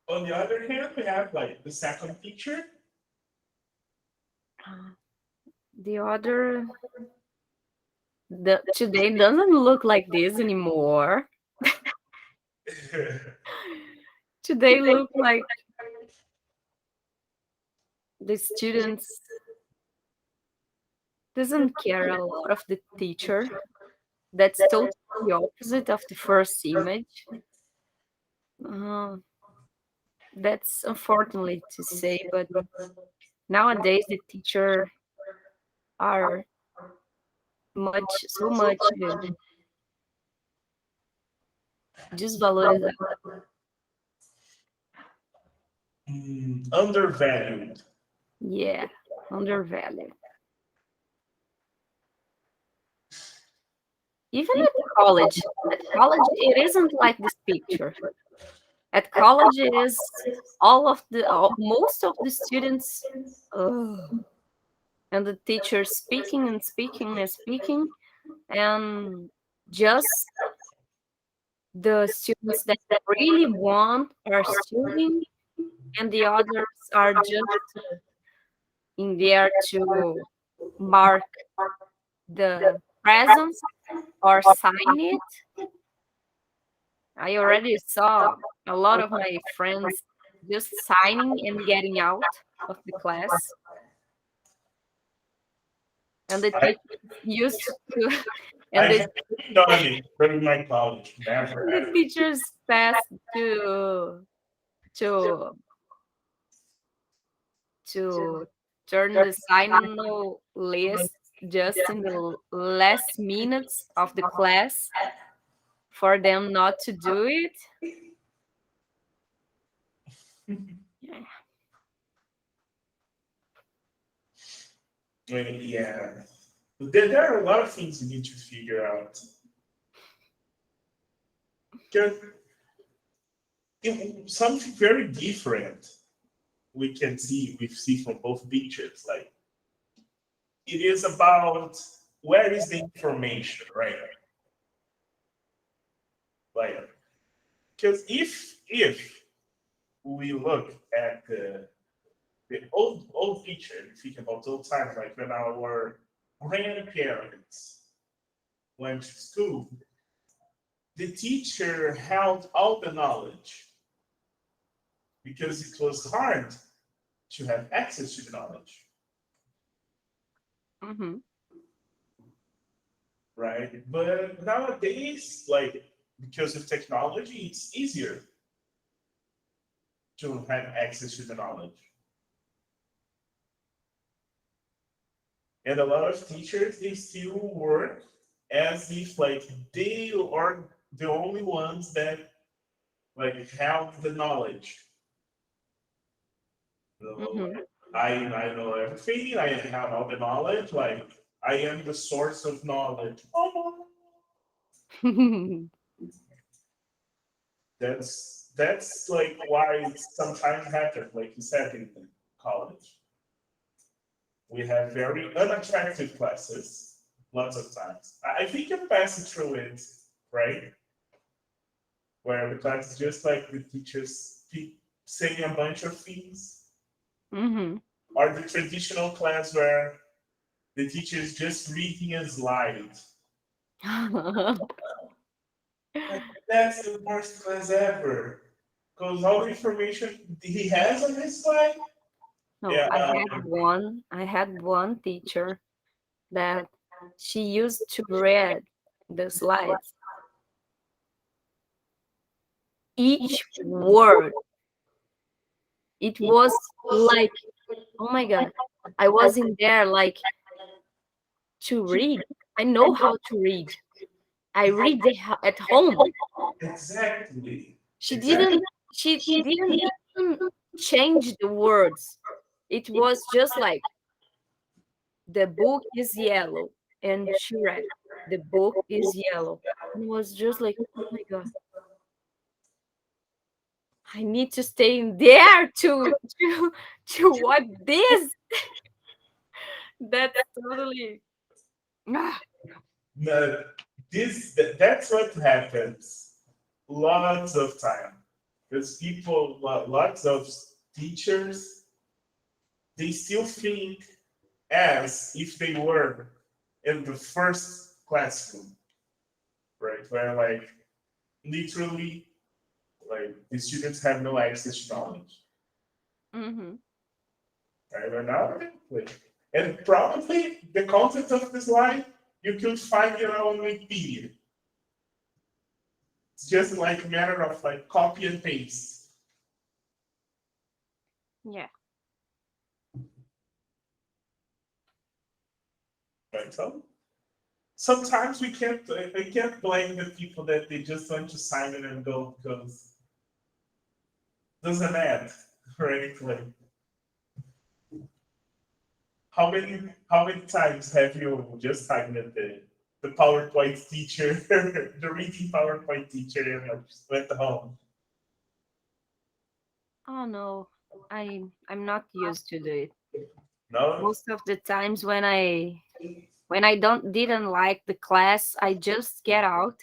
On the other hand, we have like the second picture. The other, the today doesn't look like this anymore. Today look like the students doesn't care a lot of the teacher. That's totally the opposite of the first image. Uh, that's unfortunately to say, but nowadays the teacher are so much disvalorized. Undervalued. Yeah, undervalued. Even at college, it isn't like this picture. At college, it is most of the students, ugh, and the teacher speaking and speaking and speaking, and just the students that really want are studying, and the others are just in there to mark the presence or sign it. I already saw a lot of my friends just signing and getting out of the class, and the I teachers used to, I and the, have done it during my college. Never and the ever. teachers passed to to turn the signal list just in the last minutes of the class for them not to do it. Yeah. Yeah. There are a lot of things you need to figure out. Because something very different we see from both pictures. Like it is about where is the information, right? Like because if we look at the old picture, think about old times, like when our grandparents went to school, the teacher held all the knowledge because it was hard to have access to the knowledge, Mhm. right? But nowadays, like because of technology, it's easier to have access to the knowledge. And a lot of teachers they still work as if like they are the only ones that like have the knowledge. So Mhm. I know everything. I have all the knowledge. Like I am the source of knowledge. Oh, that's like why it sometimes happens. Like you said in college, we have very unattractive classes. Lots of times, I think you pass through it, right? Where the class is just like the teachers saying a bunch of things, Mhm. or the traditional class where the teacher is just reading a slide. Like, that's the worst class ever. Because all the information he has on his slide, No, yeah, I had one teacher that she used to read the slides, each word. It was like, oh my God, I was in there like to read. I know how to read. I read at home. exactly. She Exactly. didn't she didn't even change the words. It was just like the book is yellow, and she read the book is yellow, and it was just like, oh my God, I need to stay in there to to watch this. That's totally. Ah, No, that's what happens lots of time. Because people, lots of teachers, they still think as if they were in the first classroom, right? Where like literally like the students have no access to knowledge. mm-hmm. Right? Or not. Like, and probably the content of the slide you could find it on Wikipedia. It's just like a matter of like copy and paste. Yeah. Right? So sometimes we can't blame the people that they just want to sign it and go because it doesn't add or anything. How many times have you just signed the PowerPoint teacher, the reading PowerPoint teacher, and you just went home? Oh no, I'm not used to do it. No. Most of the times when I don't didn't like the class, I just get out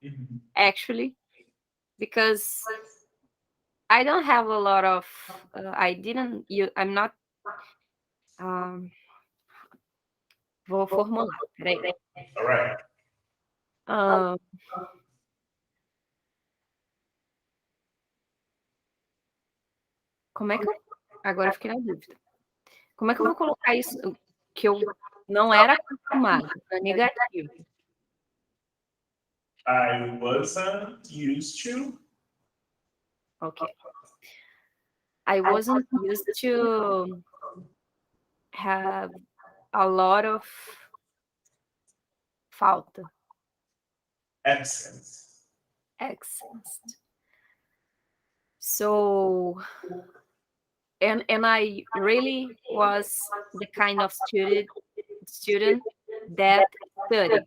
Mhm. actually because I don't have a lot of I didn't you I'm not um vou formular, peraí. All right. Ah, como é que eu agora eu fiquei na dúvida. Como é que eu vou colocar isso que eu não era acostumada, na negativo? I wasn't used to. Ok. I wasn't used to have a lot of falta, Absence. accents. So, and I really was the kind of student that study.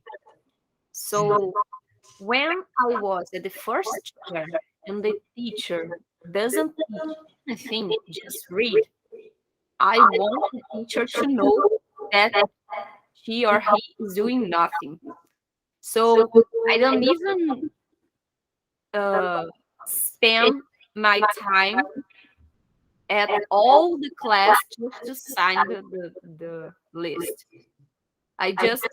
So when I was at the first chair and the teacher doesn't teach anything, just read, I want the teacher to know that she or he is doing nothing. So I don't even uh, spend my time at all the class just to sign the list. I just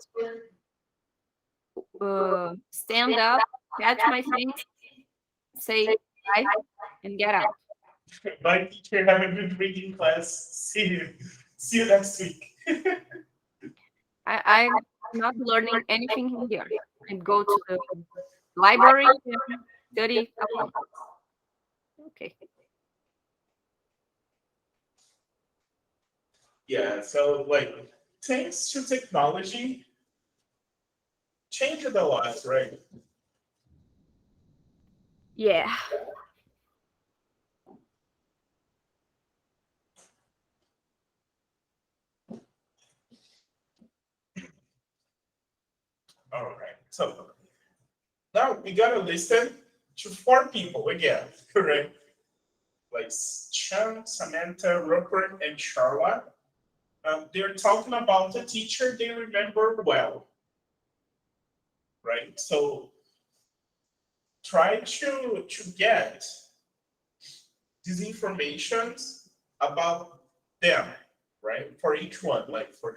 stand up, catch my things, say bye, and get out. My teacher have a good reading class. See you next week. I'm not learning anything in here. I go to the library and study alone. Okay. Yeah, so like thanks to technology, changed a lot, right? Yeah. All right. So now we gotta listen to four people again, correct? Like Sean, Samantha, Rupert, and Charlotte. They're talking about a teacher they remember well, right? So try to get these informations about them, right? For each one, like for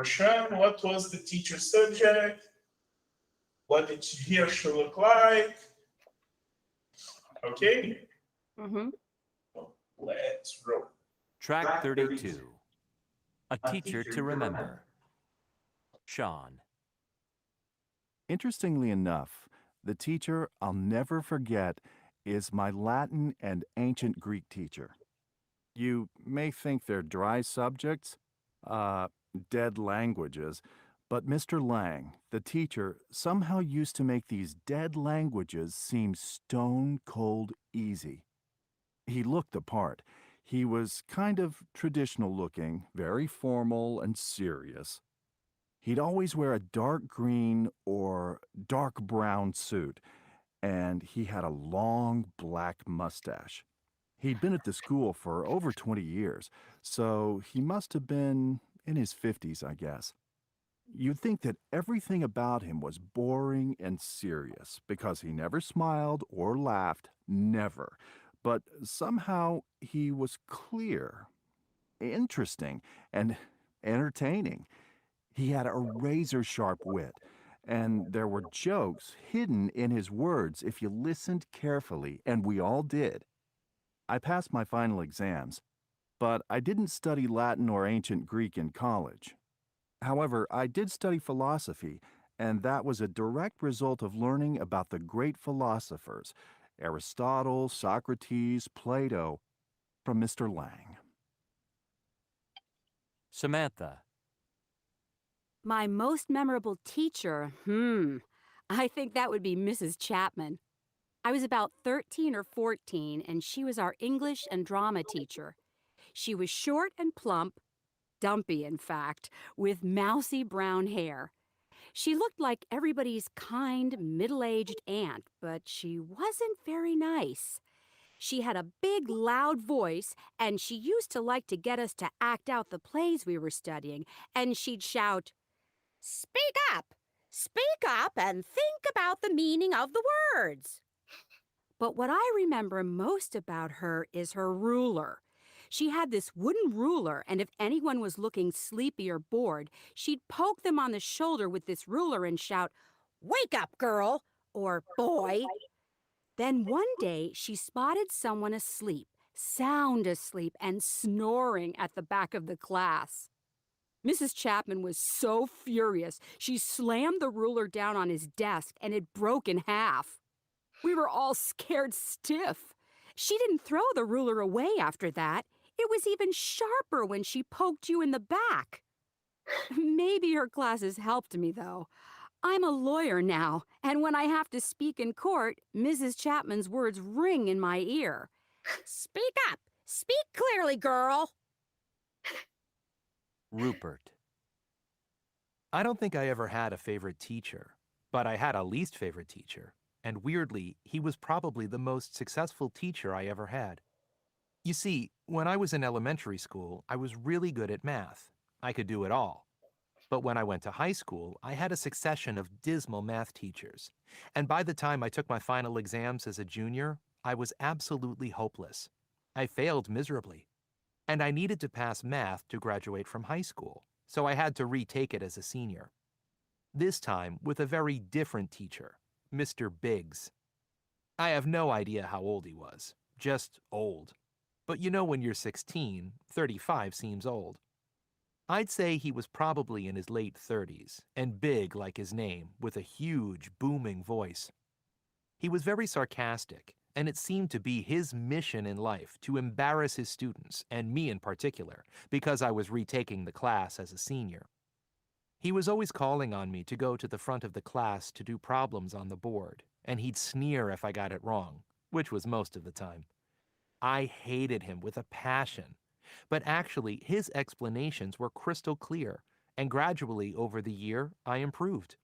Sean, what was the teacher's subject? What did he or she look like? Okay, Hmm. let's roll. Track 32. A teacher to remember. Sean. Interestingly enough, the teacher I'll never forget is my Latin and ancient Greek teacher. You may think they're dry subjects, uh, dead languages, but Mr. Lang, the teacher, somehow used to make these dead languages seem stone cold easy. He looked the part. He was kind of traditional looking, very formal and serious. He'd always wear a dark green or dark brown suit, and he had a long black mustache. He'd been at the school for over 20 years, so he must have been in his 50s, I guess. You'd think that everything about him was boring and serious because he never smiled or laughed, never. But somehow he was clear, interesting, and entertaining. He had a razor sharp wit, and there were jokes hidden in his words if you listened carefully, and we all did. I passed my final exams, but I didn't study Latin or ancient Greek in college. However, I did study philosophy, and that was a direct result of learning about the great philosophers Aristotle, Socrates, Plato, from Mr. Lang. Samantha. My most memorable teacher, I think that would be Mrs. Chapman. I was about 13 or 14, and she was our English and drama teacher. She was short and plump, dumpy in fact, with mousy brown hair. She looked like everybody's kind, middle-aged aunt, but she wasn't very nice. She had a big, loud voice, and she used to like to get us to act out the plays we were studying, and she'd shout, "Speak up! Speak up and think about the meaning of the words." But what I remember most about her is her ruler. She had this wooden ruler, and if anyone was looking sleepy or bored, she'd poke them on the shoulder with this ruler and shout, "Wake up, girl!" or "Boy!" Then one day, she spotted someone asleep, sound asleep, and snoring at the back of the class. Mrs. Chapman was so furious, she slammed the ruler down on his desk, and it broke in half. We were all scared stiff. She didn't throw the ruler away after that. It was even sharper when she poked you in the back. Maybe her classes helped me, though. I'm a lawyer now, and when I have to speak in court, Mrs. Chapman's words ring in my ear. "Speak up! Speak clearly, girl!" Rupert. I don't think I ever had a favorite teacher, but I had a least favorite teacher, and weirdly, he was probably the most successful teacher I ever had. You see, when I was in elementary school, I was really good at math. I could do it all. But when I went to high school, I had a succession of dismal math teachers. And by the time I took my final exams as a junior, I was absolutely hopeless. I failed miserably. And I needed to pass math to graduate from high school, so I had to retake it as a senior. This time with a very different teacher, Mr. Biggs. I have no idea how old he was, just old. But you know when you're 16, 35 seems old. I'd say he was probably in his late 30s, and big like his name, with a huge, booming voice. He was very sarcastic, and it seemed to be his mission in life to embarrass his students, and me in particular, because I was retaking the class as a senior. He was always calling on me to go to the front of the class to do problems on the board, and he'd sneer if I got it wrong, which was most of the time. I hated him with a passion. But actually, his explanations were crystal clear, and gradually over the year, I improved.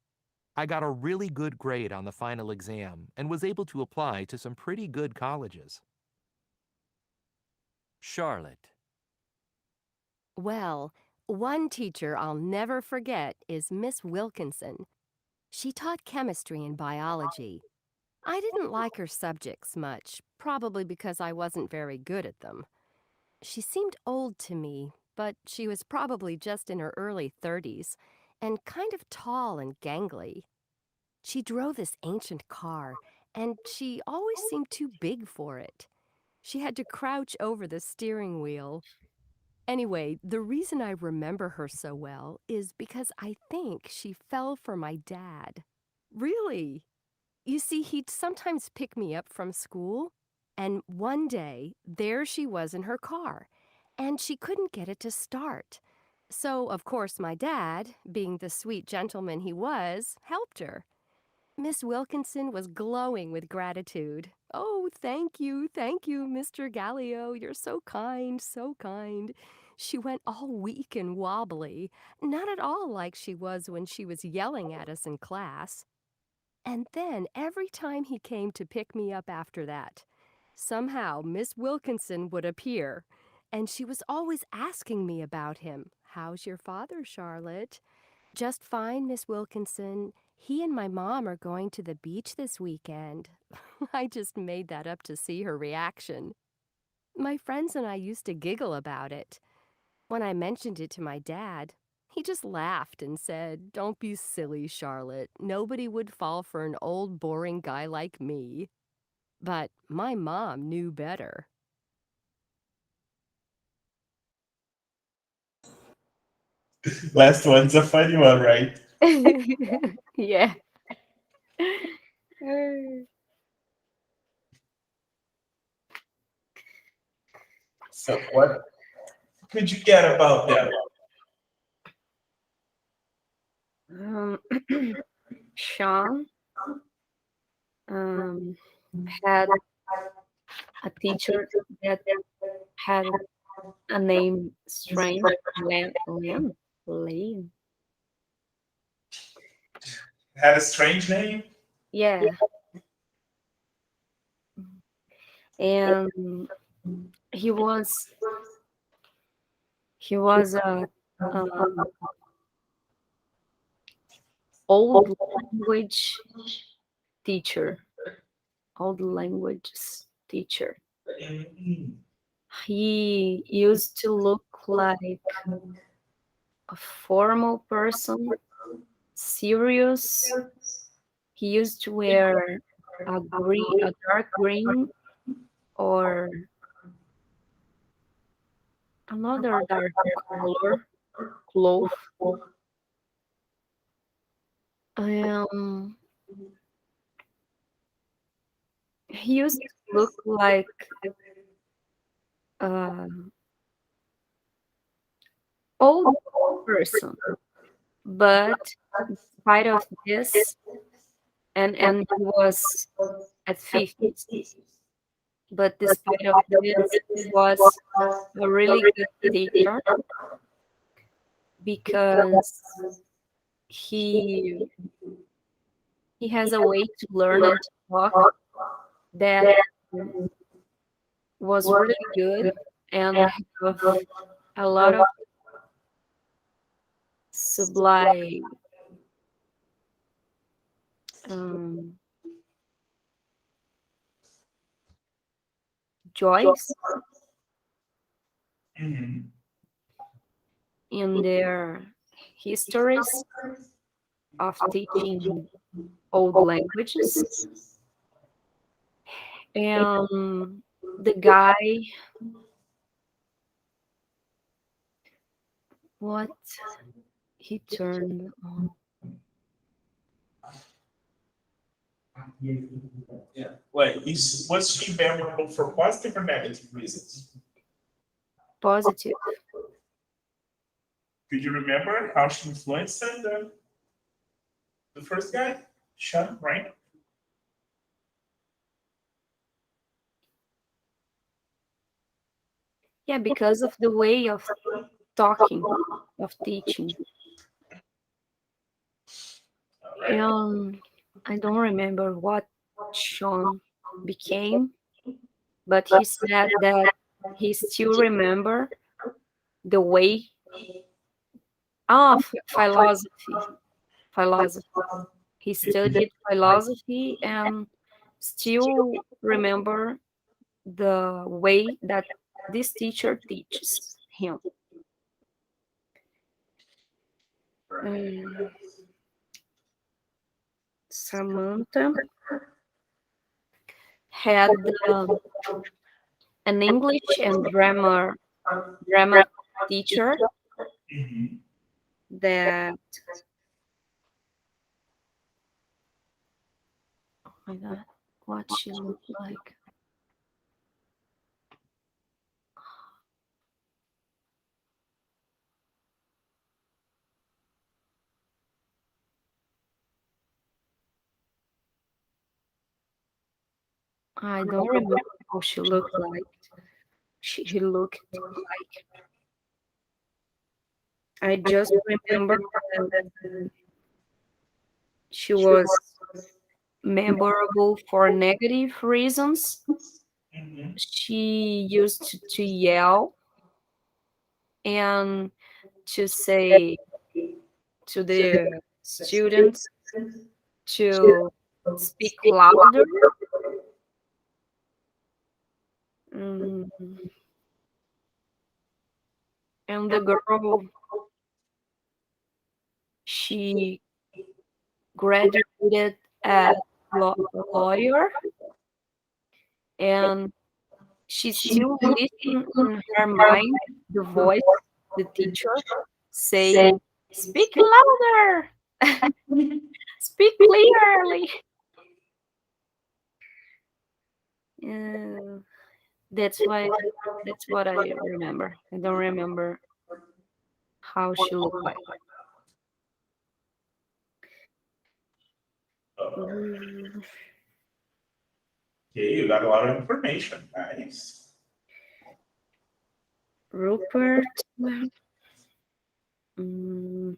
I got a really good grade on the final exam and was able to apply to some pretty good colleges. Charlotte. Well, one teacher I'll never forget is Miss Wilkinson. She taught chemistry and biology. I didn't like her subjects much, probably because I wasn't very good at them. She seemed old to me, but she was probably just in her early 30s and kind of tall and gangly. She drove this ancient car, and she always seemed too big for it. She had to crouch over the steering wheel. Anyway, the reason I remember her so well is because I think she fell for my dad. Really? You see, he'd sometimes pick me up from school, and one day, there she was in her car, and she couldn't get it to start. So, of course, my dad, being the sweet gentleman he was, helped her. Miss Wilkinson was glowing with gratitude. "Oh, thank you, Mr. Gallio. You're so kind, so kind." She went all weak and wobbly, not at all like she was when she was yelling at us in class. And then every time he came to pick me up after that, somehow Miss Wilkinson would appear, and she was always asking me about him, How's your father, Charlotte? Just fine, Miss Wilkinson. He and my mom are going to the beach this weekend. I just made that up to see her reaction. My friends and I used to giggle about it. When I mentioned it to my dad, he just laughed and said, "Don't be silly, Charlotte. Nobody would fall for an old, boring guy like me." But my mom knew better. Last one's a funny one, right? Yeah. So what could you get about them? Um, Sean um, had a teacher that had a name strange, Lane. Had a strange name? Yeah, and he was a um, old language teacher, old languages teacher. Mm. He used to look like a formal person, serious. He used to wear a dark green or another dark color cloth. Um, he used to look like an old person, but despite of this, and he was at 50s, but despite of this, he was a really good teacher because he he has a way to learn and to talk that was really good and have a lot of sublime um, joys Mhm. in their histories of teaching old languages. And the guy, what he turned on Yeah. Like, was she memorable for positive or negative reasons? positive. Could you remember how she influenced the first guy? Sean, right? Yeah, because of the way of talking, of teaching. All right. And I don't remember what Sean became, but he said that he still remember the way of philosophy. He studied philosophy and still remember the way that this teacher teaches him. Um, Samantha had an English and drama teacher Mhm. that, oh my god, what she looked like. I don't remember how she looked like. He looked like. I just remember that she was memorable for negative reasons. Mhm. She used to yell, and to say to the students to speak louder. Mm, and the girl, she graduated as lawyer, and she still listen in her mind the voice, the teacher say, "Speak louder, speak clearly." Uh, that's why. That's what I remember. I don't remember how she looked like. Oh, Mm, okay, you got a lot of information. Nice. Rupert. Mm,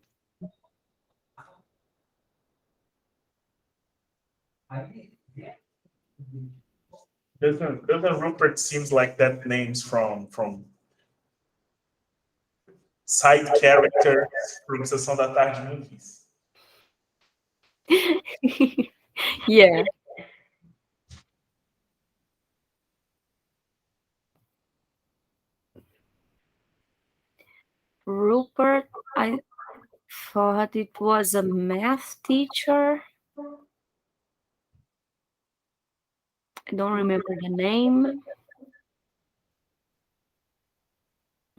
Doesn't Rupert seems like that names from side characters from Sessão da Tarde movies. yeah, Rupert. I thought it was a math teacher. I don't remember the name.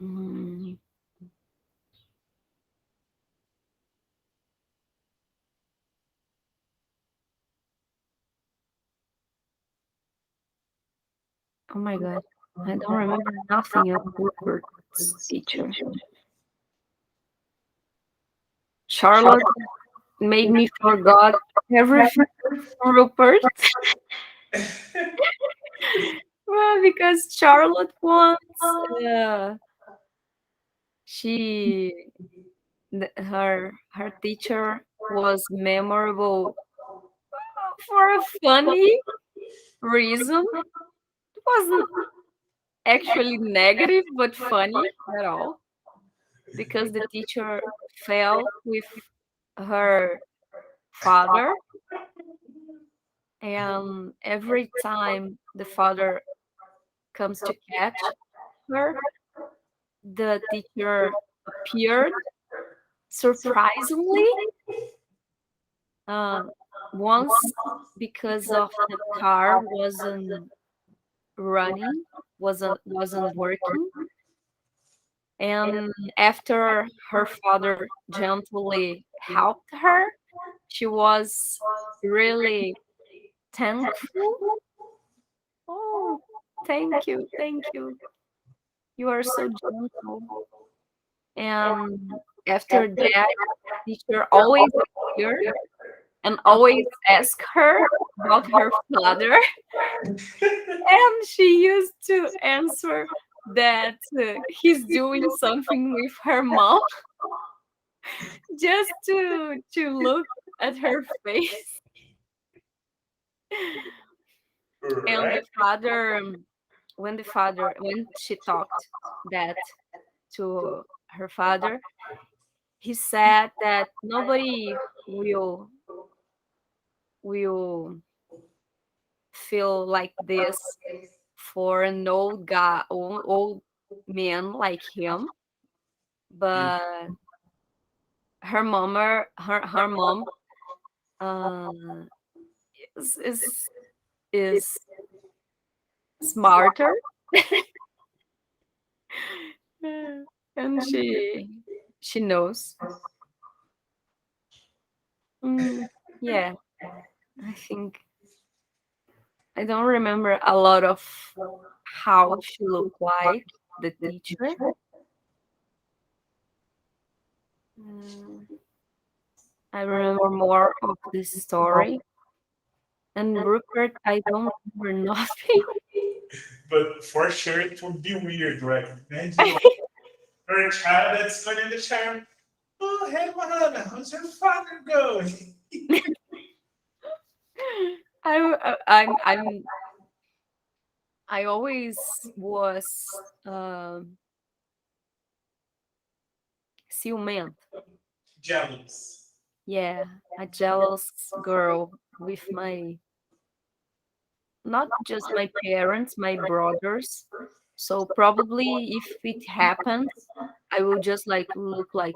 Mm, oh my god, I don't remember nothing of Rupert's teacher. Charlotte made me forgot everything. Rupert. Well, because Charlotte once, she her teacher was memorable for a funny reason. It wasn't actually negative, but funny at all, because the teacher fell with her father, and every time the father comes to catch her, the teacher appeared surprisingly. Uh, Once, because of the car wasn't running, wasn't working, and after her father gently helped her, she was really thankful. Oh, thank you, thank you. You are so gentle. And after that, teacher always appeared and always asked her about her father. And she used to answer that he's doing something with her mom, just to look at her face. And Right? the father, when she talked that to her father, he said that nobody will feel like this for an old guy, old man like him. But her mom, uh, is, is is smarter. And she knows. Mm, yeah, I think I don't remember a lot of how she looked like, the teacher. Mm, I remember more of this story. And Rupert, I don't remember nothing. But for sure it would be weird, right? Imagine like her child that's going in the shower. Oh, hey, Mahana, how's your father going? I'm I always was ciumento. Jealous. Yeah, a jealous girl with my, not just my parents, my brothers. So probably if it happens, I will just like look like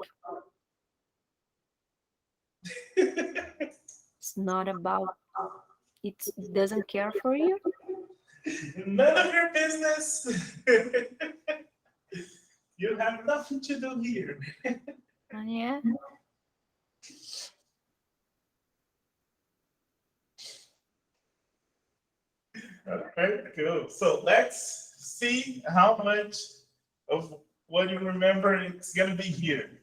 it's not about it doesn't care for you. None of your business. You have nothing to do here. Yeah. Okay, cool. So let's see how much of what you remember is gonna be here.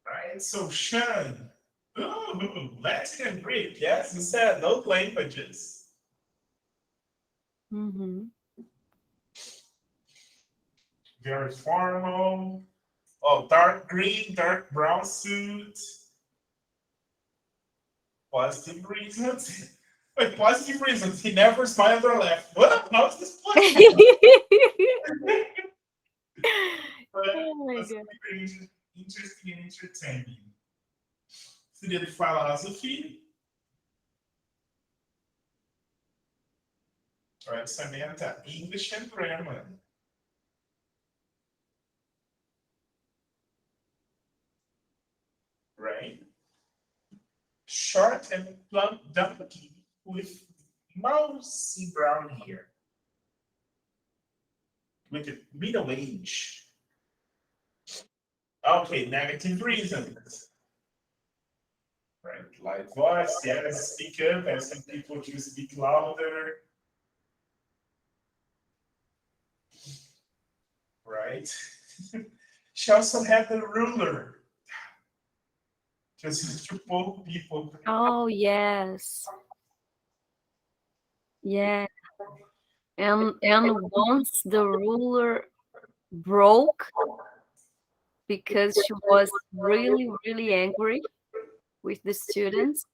Right, so Sean, ooh, Latin and Greek, yes, you said those languages. Mm-hmm. Very formal. Oh, dark green, dark brown suit. Positive reasons. Wait, positive reasons. He never smiled or laughed. What? How is this positive? But Oh my was god. very interesting and entertaining. Seria de philosophy. Right, Samantha, English and grammar. Right? Short and plump donkey with mousy brown hair. With a middle age. Okay, negative reasons. Right, like voice, yes, speak up, asking people to speak louder. Right? She also had a ruler, just to poke people. Oh yes. Yeah. And once the ruler broke because she was really, really angry with the students,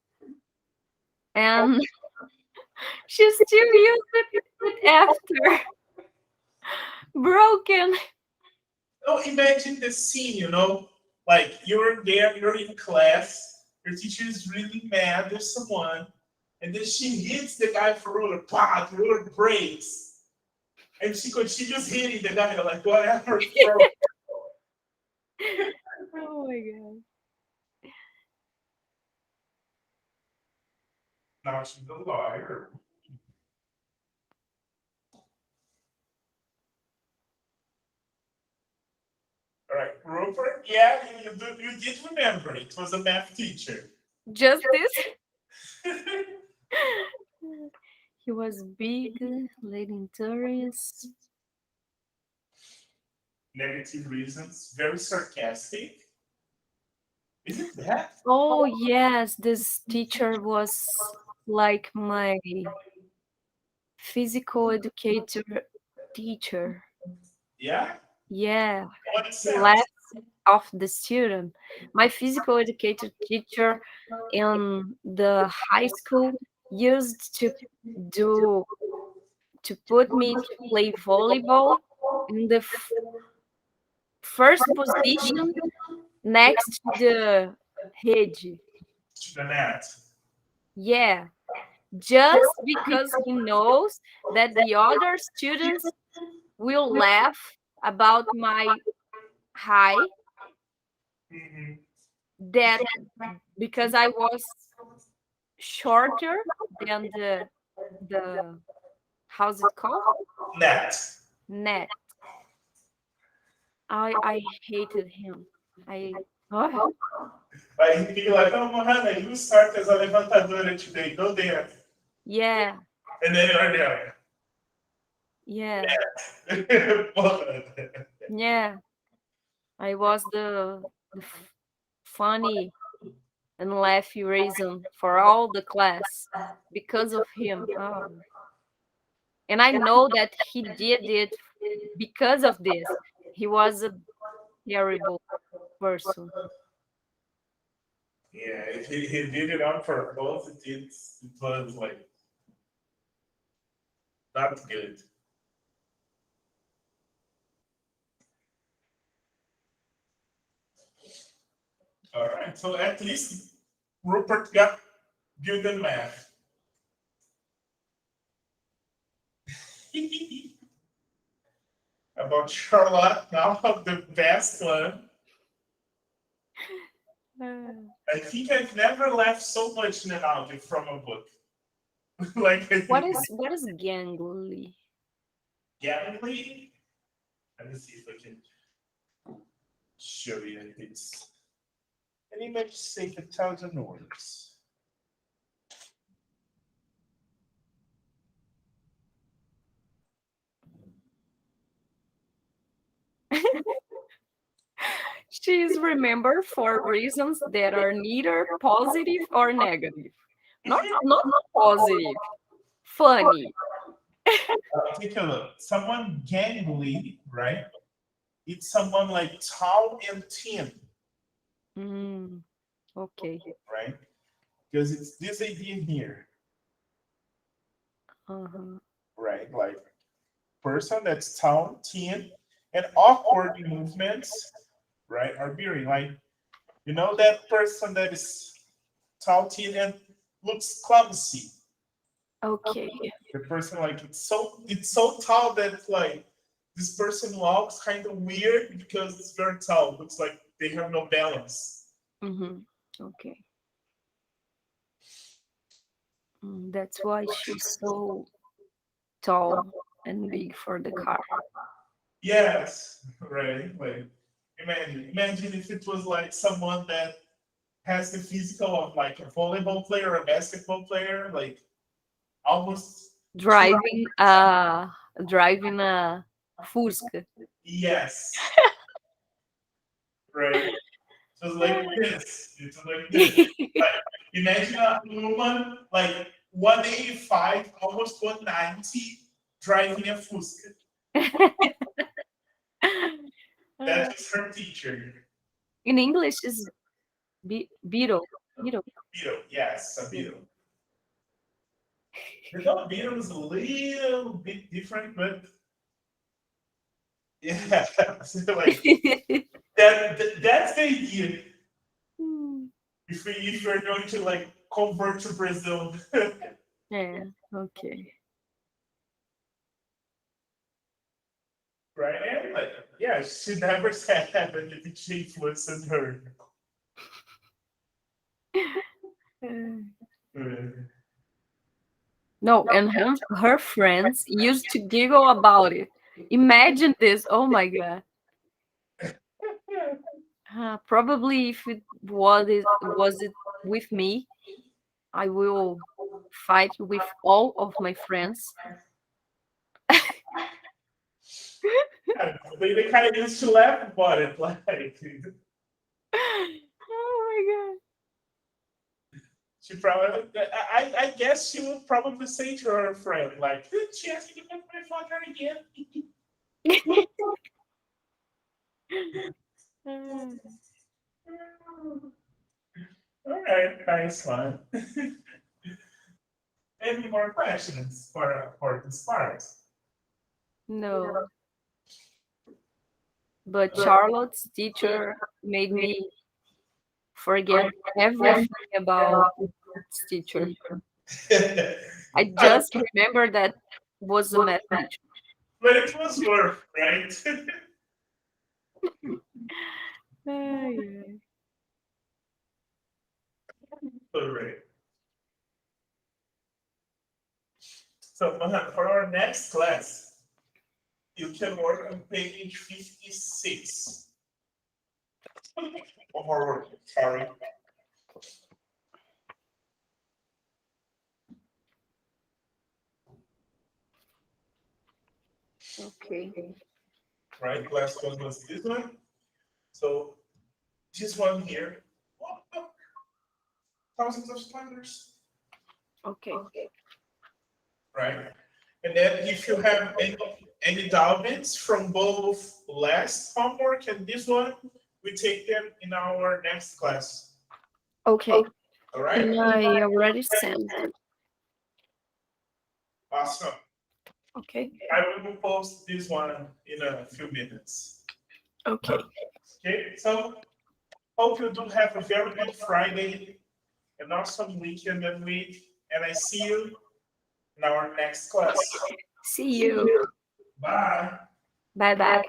and she still used it after broken. Oh, imagine the scene, like you're there, you're in class, your teacher is really mad at someone, and then she hits the guy for ruler, pah, the ruler breaks, and she continues hitting the guy like whatever. Oh my god. Now she's a lawyer. All right, Rupert, yeah, you did remember it was a math teacher. Just this. He was big, legendarious. Negative reasons, very sarcastic. Is it that? Oh yes, this teacher was like my physical educator teacher. Yeah? Yeah, What he sense? laughed off the student. My physical educator teacher in the high school used do to put me to play volleyball in the first position next to the hedge. To the net. Yeah, just because he knows that the other students will laugh about my height, Mhm. that because I was shorter than the how's it called? Net. Net. I hated him. I oh, Aí fica like, oh, Mohana, you start as a levantadora today, go there. yeah, And then you're there. yeah, Porra. yeah. I was the funny and laughy reason for all the class because of him. Oh. And I know that he did it because of this. He was a terrible person. Yeah, he did it on purpose. It was like not good. All right. So at least Rupert got good in math. About Charlotte, now the best one. I think I've never laughed so much in an audio from a book. Like I What did with is gangly? Gallantly. Let me see if I can show you. It's an image say 1,000 words. She is remembered for reasons that are neither positive or negative. Not positive. Funny. Take a look. Someone gangly, right? It's someone like tall and thin, Mm, okay. right? Because it's this idea here, Uh-huh. right? Like person that's tall, thin, and awkward movements, right? Are being like, you know, that person that is tall, thin, and looks clumsy. Okay. The person like it's so tall that like this person walks kind of weird because it's very tall. Looks like they have no balance. Mm-hmm. Okay. That's why she's so tall and big for the car. Yes, right. Like imagine if it was like someone that has the physical of like a volleyball player or a basketball player, like almost two. Driving a Fusca. Yes, right. Just like this. It's like this. Like, imagine a woman like 185, almost 190, driving a Fusca. That is her teacher. In English is beetle. Beetle. Beetle, yes, a beetle. The dog beetle is a little bit different, but yeah, so like that's the idea. If you're going to like convert to Brazil, Yeah, okay. right? And like, yeah, she never said that it influenced her. Uh, No, and her friends used to giggle about it. Imagine this. Oh my God. Probably if it was with me, I will fight with all of my friends. yeah, they kind of used to laugh about it, like Oh she probably. I guess she would probably say to her friend, like, "She asked me to make my father again." my God. All right, nice one. Any more questions for this part? No, but Charlotte's teacher made me forget everything about its teacher. I just remember that was a math teacher. But it was worth, right? Ay, All right. So for our next class, you can work on page 56. Or, sorry. okay. Right, last one was this one. So this one here, oh, thousands of spiders, Okay. right? And then if you have any doubts from both last homework and this one, we take them in our next class. Okay. All right? And I already sent. Awesome. Okay. I will post this one in a few minutes. Okay. Okay, so Hope you do have a very good Friday, an awesome weekend and week, and I see you in our next class. See you. Bye. Bye bye.